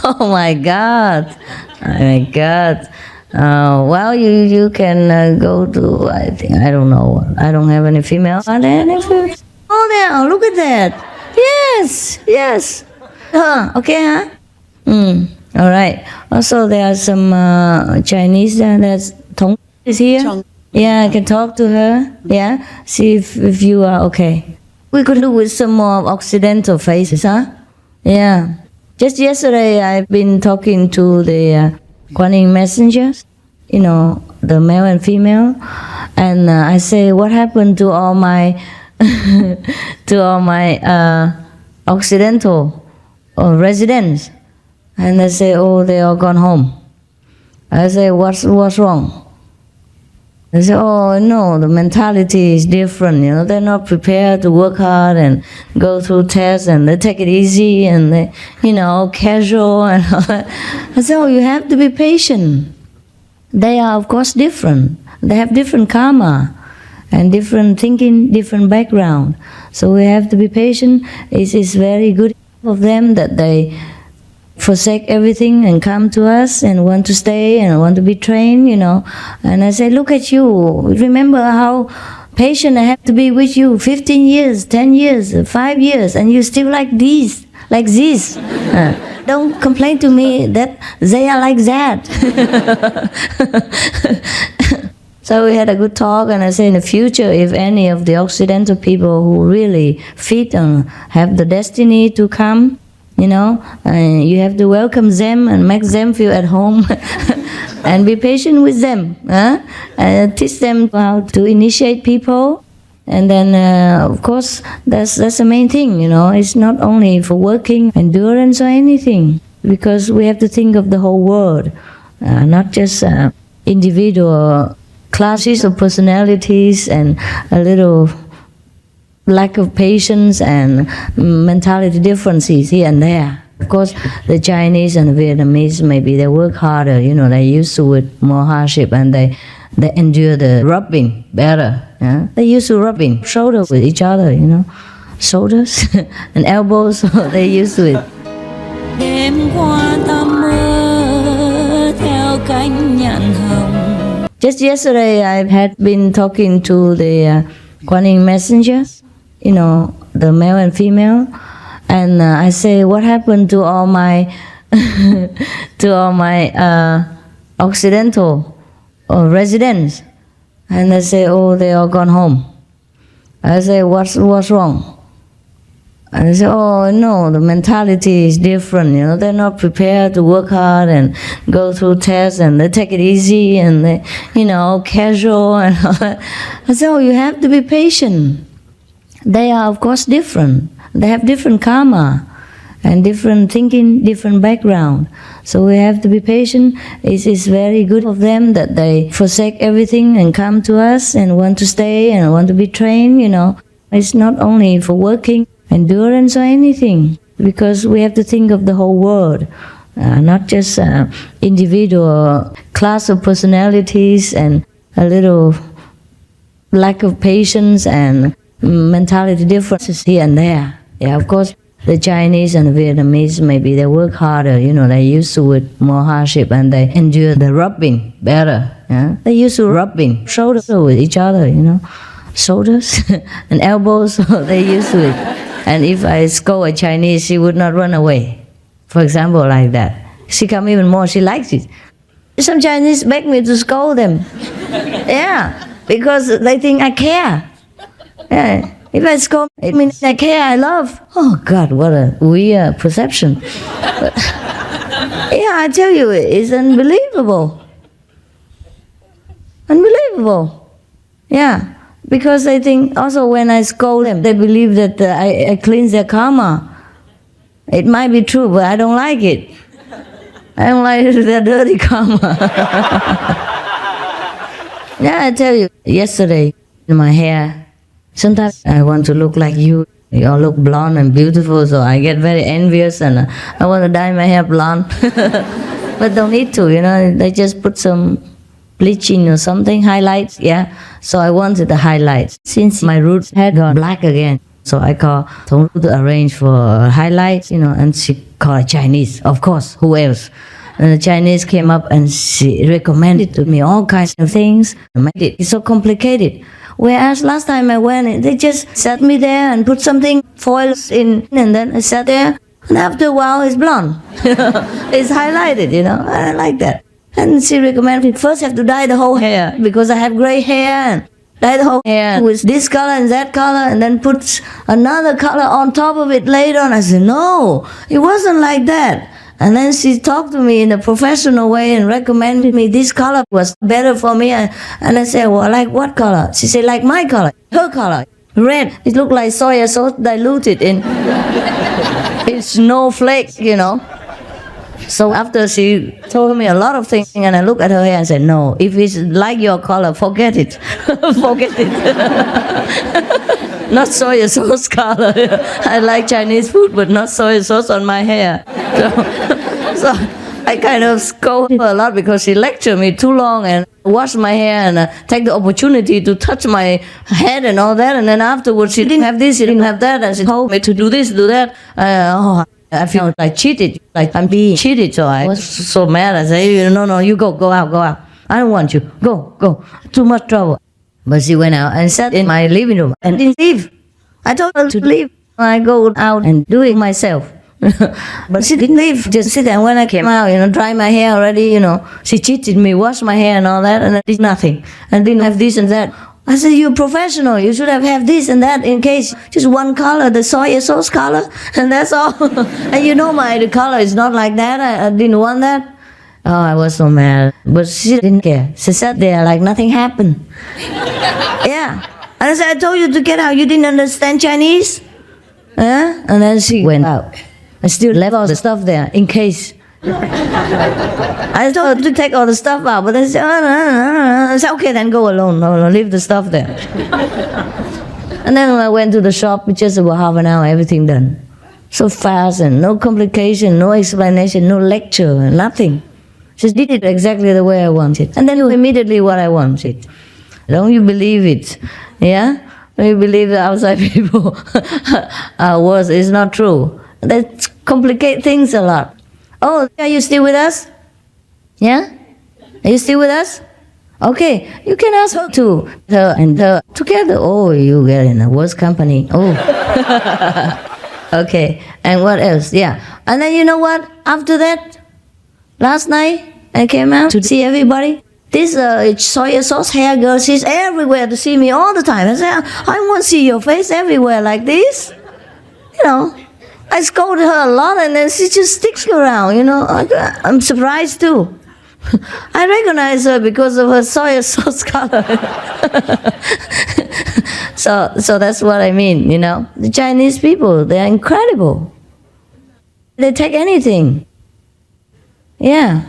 Speaker 1: Oh my God. Well, you can go to, I don't know. I don't have any female. Are there any female? Oh, there, look at that. Yes. Okay, all right. Also, there are some Chinese, there's Tong is here. Yeah, I can talk to her. Yeah, see if you are okay. We could do with some more Occidental faces, huh? Yeah. Just yesterday, I've been talking to the Kuan Yin messengers, the male and female, and I say, what happened to all my Occidental residents? And they say, oh, they all gone home. I say, what's wrong? They say, oh, no, the mentality is different, they're not prepared to work hard and go through tests, and they take it easy, and they, casual and all that. I say, oh, you have to be patient. They are, of course, different. They have different karma and different thinking, different background. So we have to be patient. It's very good of them that they forsake everything and come to us and want to stay and want to be trained, And I say, look at you. Remember how patient I have to be with you 15 years, 10 years, 5 years, and you still like this. Don't complain to me that they are like that. So we had a good talk, and I say in the future, if any of the Occidental people who really fit and have the destiny to come, you have to welcome them and make them feel at home and be patient with them. And teach them how to initiate people. And then, of course, that's the main thing, It's not only for working, endurance or anything, because we have to think of the whole world, not just individual classes of personalities and a little lack of patience and mentality differences here and there. Of course, the Chinese and the Vietnamese, maybe they work harder, they're used to it, more hardship, and they endure the rubbing better. Yeah? They used to rubbing shoulder with each other, shoulders and elbows, they used to it. Just yesterday, I had been talking to the Kuan Yin messengers, the male and female, and I say, what happened to all my Occidental residents? And they say, oh, they all gone home. I say, what's wrong? And they say, oh, no, the mentality is different, they're not prepared to work hard and go through tests, and they take it easy, and they, casual and all that. I say, oh, you have to be patient. They are, of course, different. They have different karma and different thinking, different background. So we have to be patient. It is very good of them that they forsake everything and come to us and want to stay and want to be trained, It's not only for working, endurance or anything, because we have to think of the whole world, not just individual class of personalities and a little lack of patience and mentality differences here and there. Yeah, of course, the Chinese and the Vietnamese, maybe they work harder, they're used to it, more hardship, and they endure the rubbing better. Yeah? They used to rubbing shoulder with each other, shoulders and elbows, they used to it. And if I scold a Chinese, she would not run away. For example, like that. She come even more, she likes it. Some Chinese beg me to scold them. Yeah, because they think I care. Yeah. If I scold, it means I care, I love. Oh God, what a weird perception. But, yeah, I tell you, it's unbelievable. Unbelievable. Yeah. Because they think, also when I scold them, they believe that I cleanse their karma. It might be true, but I don't like it. I don't like their dirty karma. Yeah, I tell you, yesterday, my hair, sometimes I want to look like you. You all look blonde and beautiful, so I get very envious and I want to dye my hair blonde. But don't need to, they just put some bleaching or something, highlights, yeah. So I wanted the highlights. Since my roots had gone black again, so I called Thong to arrange for highlights, and she called a Chinese, of course, who else? And the Chinese came up and she recommended to me all kinds of things. It's so complicated. Whereas last time I went, they just sat me there and put something, foils in, and then I sat there, and after a while it's blonde. It's highlighted, I like that. And she recommended me first have to dye the whole hair because I have gray hair, and dye the whole hair with this color and that color, and then put another color on top of it later on. I said, no, it wasn't like that. And then she talked to me in a professional way and recommended me this color was better for me. And I said, well, like what color? She said, like my color, her color, red. It looked like soy sauce diluted in snowflake, So after she told me a lot of things, and I looked at her hair and said, no, if it's like your color, forget it. Forget it. Not soy sauce color. I like Chinese food, but not soy sauce on my hair. So I kind of scold her a lot because she lectured me too long and washed my hair and take the opportunity to touch my head and all that. And then afterwards, she didn't have this, she didn't have that, and she told me to do this, do that. I feel like cheated, like I'm being cheated, so I was so mad. I said, no, you go out. I don't want you. Go. Too much trouble. But she went out and sat in my living room and didn't leave. I told her to leave. I go out and do it myself. But she didn't leave, just sit there. And when I came out, dry my hair already, she cheated me, washed my hair and all that, and I did nothing. And didn't have this and that. I said, you're professional, you should have this and that in case, just one color, the soy sauce color, and that's all. And the color is not like that, I didn't want that. Oh, I was so mad. But she didn't care. She sat there like nothing happened. Yeah. And I said, I told you to get out, you didn't understand Chinese? And then she went out. I still left all the stuff there in case. I told her to take all the stuff out, but they said, I said, okay, then go alone. No, leave the stuff there. And then when I went to the shop, just about half an hour, everything done. So fast and no complication, no explanation, no lecture, nothing. Just did it exactly the way I wanted. And then you immediately what I wanted. Don't you believe it? Yeah? Don't you believe the outside people words is not true? That complicate things a lot. Oh, are you still with us? Yeah? Are you still with us? Okay, you can ask her too. Her and her together. Oh, you get in a worse company. Oh. Okay, and what else? Yeah. And then you know what? After that, last night, I came out to see everybody. This soy sauce hair girl, she's everywhere to see me all the time. I said, I want to see your face everywhere like this. You know, I scolded her a lot and then she just sticks around, you know. I'm surprised too. I recognize her because of her soy sauce color. So that's what I mean, you know. The Chinese people, they're incredible. They take anything. Yeah.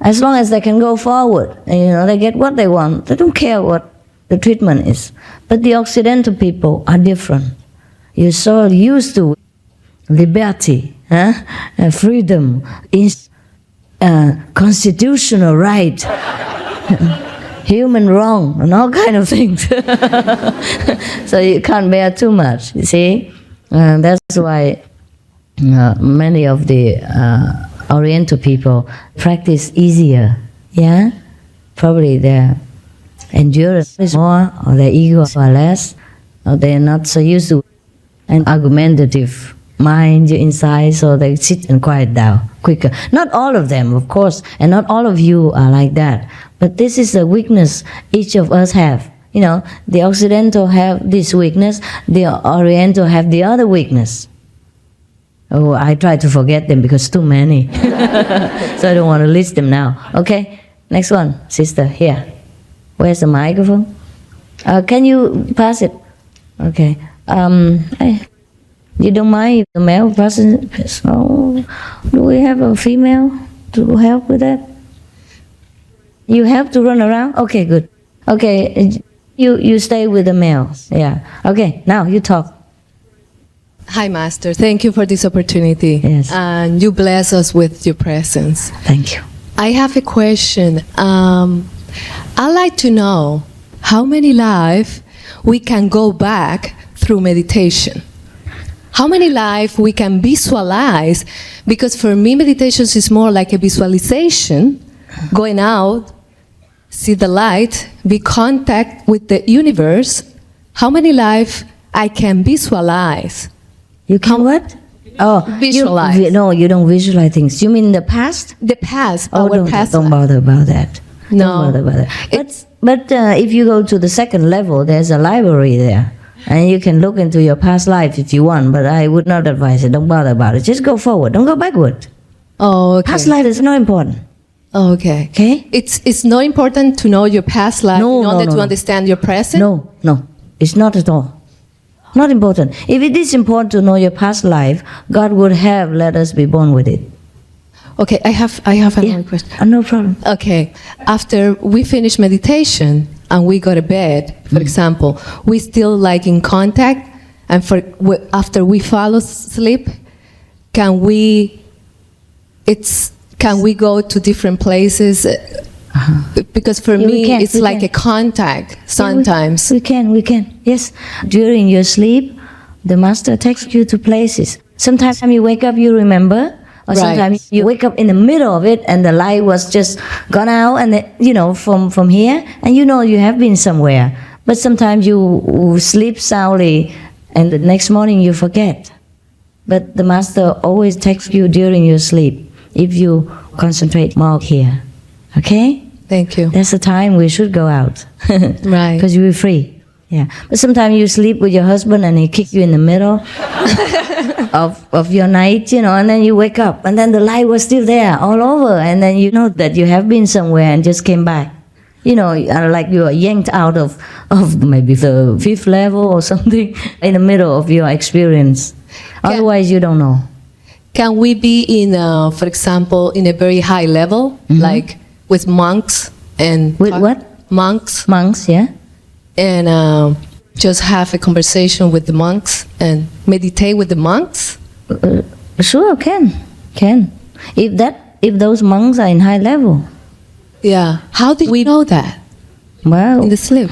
Speaker 1: As long as they can go forward, and, you know, they get what they want. They don't care what the treatment is. But the Occidental people are different. You're so used to liberty, freedom, constitutional right, human wrong, and all kind of things. So you can't bear too much, you see? That's why many of the Oriental people practice easier, yeah? Probably their endurance is more, or their ego are less, or they're not so used to an argumentative mind inside, so they sit and quiet down quicker. Not all of them, of course, and not all of you are like that. But this is a weakness each of us have. You know, the Occidental have this weakness, the Oriental have the other weakness. Oh, I try to forget them because too many. So I don't want to list them now. Okay, next one, sister, here. Where's the microphone? Can you pass it? Okay. Hey, you don't mind if the male person? Oh, do we have a female to help with that? You have to run around? Okay, good. Okay, you stay with the males. Yeah. Okay, now you talk.
Speaker 7: Hi, Master. Thank you for this opportunity.
Speaker 1: Yes.
Speaker 7: And you bless us with your presence.
Speaker 1: Thank you.
Speaker 7: I have a question. I'd like to know how many lives we can go back through meditation. How many lives we can visualize? Because for me, meditation is more like a visualization, going out, see the light, be contact with the universe. How many lives I can visualize?
Speaker 1: You can what? Oh,
Speaker 7: visualize.
Speaker 1: No, you don't visualize things. You mean the past?
Speaker 7: The past.
Speaker 1: Oh, don't bother about that.
Speaker 7: No.
Speaker 1: Don't bother about that. But if you go to the second level, there's a library there. And you can look into your past life if you want, but I would not advise it. Don't bother about it. Just go forward. Don't go backward.
Speaker 7: Oh, okay.
Speaker 1: Past life is not important.
Speaker 7: Oh, okay.
Speaker 1: Okay?
Speaker 7: It's not important to know your past life in order to understand your present?
Speaker 1: No. It's not at all. Not important. If it is important to know your past life, God would have let us be born with it.
Speaker 7: Okay, I have another question.
Speaker 1: No problem.
Speaker 7: Okay, after we finish meditation and we go to bed, for example, we still like in contact, and after we fall asleep, can we go to different places? Because for me, it's like a contact sometimes.
Speaker 1: We can. Yes. During your sleep, the Master takes you to places. Sometimes you wake up, you remember. Or sometimes you wake up in the middle of it and the light was just gone out and, you know, from here. And you know you have been somewhere. But sometimes you sleep soundly and the next morning you forget. But the Master always takes you during your sleep if you concentrate more here. Okay?
Speaker 7: Thank you.
Speaker 1: That's the time we should go out.
Speaker 7: Right.
Speaker 1: Because you're free. Yeah. But sometimes you sleep with your husband and he kick you in the middle of your night, you know, and then you wake up and then the light was still there all over and then you know that you have been somewhere and just came back. You know, like you are yanked out of maybe the 5th level or something in the middle of your experience. Otherwise, you don't know.
Speaker 7: Can we be in, for example, in a very high level, like with monks and...
Speaker 1: With what?
Speaker 7: Monks.
Speaker 1: Monks, yeah.
Speaker 7: And just have a conversation with the monks and meditate with the monks?
Speaker 1: Sure, can. If those monks are in high level.
Speaker 7: Yeah. How did we know that?
Speaker 1: Well,
Speaker 7: in the sleep.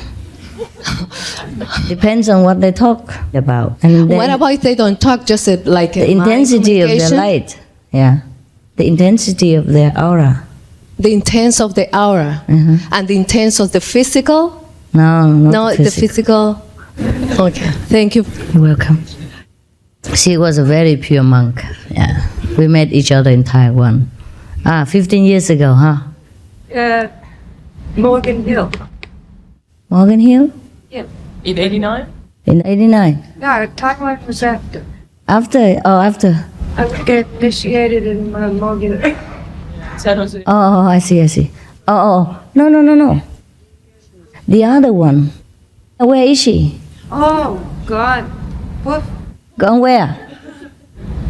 Speaker 1: Depends on what they talk about. And
Speaker 7: What about if they don't talk, just like
Speaker 1: the intensity of their light? Yeah, the intensity of their aura.
Speaker 7: The intense of the aura, and the intense of the physical.
Speaker 1: No, not
Speaker 7: the physical. Okay, thank you.
Speaker 1: You're welcome. She was a very pure monk. Yeah, we met each other in Taiwan. 15 years ago, huh?
Speaker 15: Morgan Hill.
Speaker 1: Morgan Hill?
Speaker 15: Yeah.
Speaker 4: In 89?
Speaker 1: In 89?
Speaker 15: No, Taiwan was after.
Speaker 1: After? Oh, after.
Speaker 15: I would get initiated in Morgan Hill.
Speaker 4: San Jose.
Speaker 1: Oh, I see. Oh. No. The other one. Where is she?
Speaker 15: Oh, God. What?
Speaker 1: Gone where?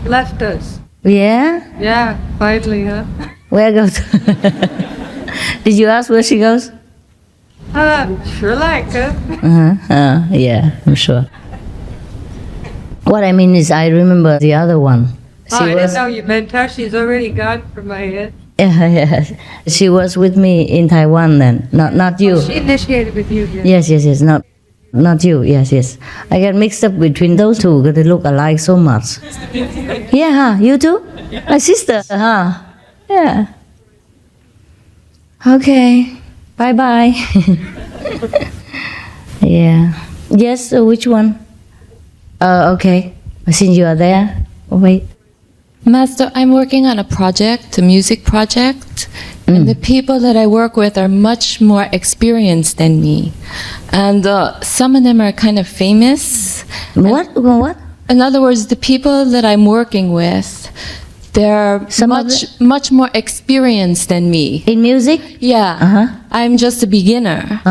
Speaker 15: Left us.
Speaker 1: Yeah?
Speaker 15: Yeah, finally, huh?
Speaker 1: Where goes? Did you ask where she goes?
Speaker 15: Sure like her.
Speaker 1: Yeah, I'm sure. What I mean is, I remember the other one.
Speaker 15: I didn't know you meant her. She's already gone from my head.
Speaker 1: Yeah. She was with me in Taiwan then, not you.
Speaker 15: She initiated with you. Yeah.
Speaker 1: Yes. Not you. Yes. I get mixed up between those two because they look alike so much. Yeah, you too? My sister, huh? Yeah. Okay. Bye. Yeah. Yes, which one? Okay. Since you are there. Oh, wait.
Speaker 6: Master, I'm working on a music project, and the people that I work with are much more experienced than me. And some of them are kind of famous.
Speaker 1: What?
Speaker 6: In other words, the people that I'm working with, they're much more experienced than me.
Speaker 1: In music?
Speaker 6: Yeah. I'm just a beginner.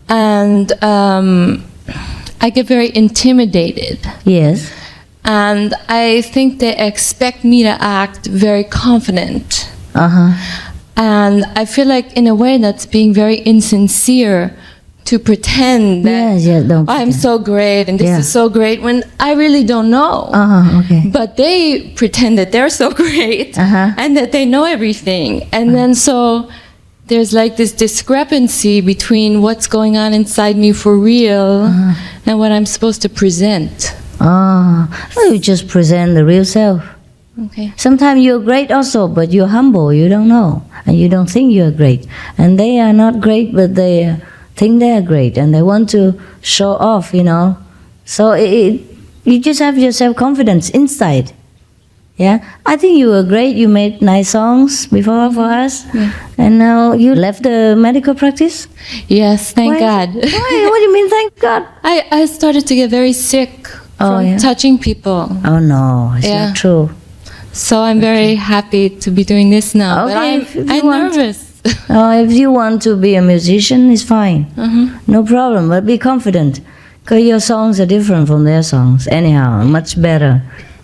Speaker 6: And I get very intimidated.
Speaker 1: Yes.
Speaker 6: And I think they expect me to act very confident. And I feel like, in a way, that's being very insincere to pretend that I'm so great and this is so great when I really don't know.
Speaker 1: Okay.
Speaker 6: But they pretend that they're so great and that they know everything. And then so there's like this discrepancy between what's going on inside me for real and what I'm supposed to present.
Speaker 1: Well, you just present the real self.
Speaker 6: Okay.
Speaker 1: Sometimes you're great also, but you're humble, you don't know, and you don't think you're great. And they are not great, but they think they are great, and they want to show off, So you just have your self-confidence inside. Yeah, I think you were great. You made nice songs before for us, and now you left the medical practice.
Speaker 6: Yes, thank God.
Speaker 1: Why? What do you mean, thank God?
Speaker 6: I started to get very sick from touching people.
Speaker 1: Oh no, it's not true.
Speaker 6: So I'm very happy to be doing this now.
Speaker 1: Okay,
Speaker 6: but I'm nervous.
Speaker 1: If you want to be a musician, it's fine. No problem, but be confident. Because your songs are different from their songs. Anyhow, much better,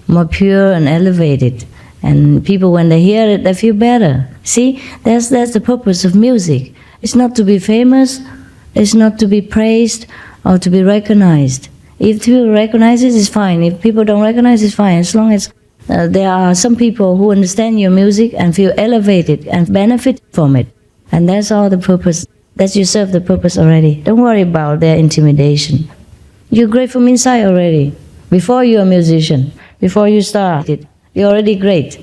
Speaker 1: more pure and elevated. And people, when they hear it, they feel better. See, that's the purpose of music. It's not to be famous. It's not to be praised or to be recognized. If people recognize it, it's fine. If people don't recognize it, it's fine. As long as there are some people who understand your music and feel elevated and benefit from it. And that's all the purpose. That you serve the purpose already. Don't worry about their intimidation. You're great from inside already. Before you're a musician, before you started, you're already great.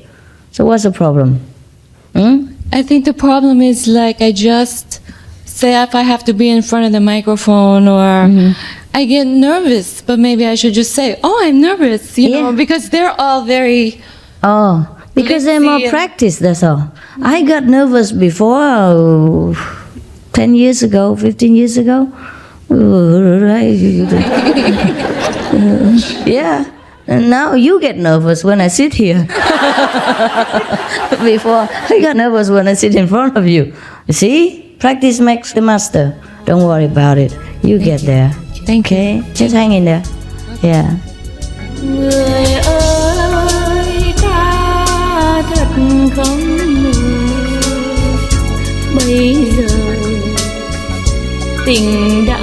Speaker 1: So what's the problem?
Speaker 6: I think the problem is, like, I just say if I have to be in front of the microphone or I get nervous, but maybe I should just say, I'm nervous, you know, because they're all very...
Speaker 1: because they're more practiced, that's all. I got nervous before, 10 years ago, 15 years ago. And now you get nervous when I sit here. Before, I got nervous when I sit in front of you. See? Practice makes the master. Don't worry about it. You get there.
Speaker 6: Thank you.
Speaker 1: Just hang in there. Yeah.
Speaker 8: Người ơi, ta thật không ngờ bây giờ tình đã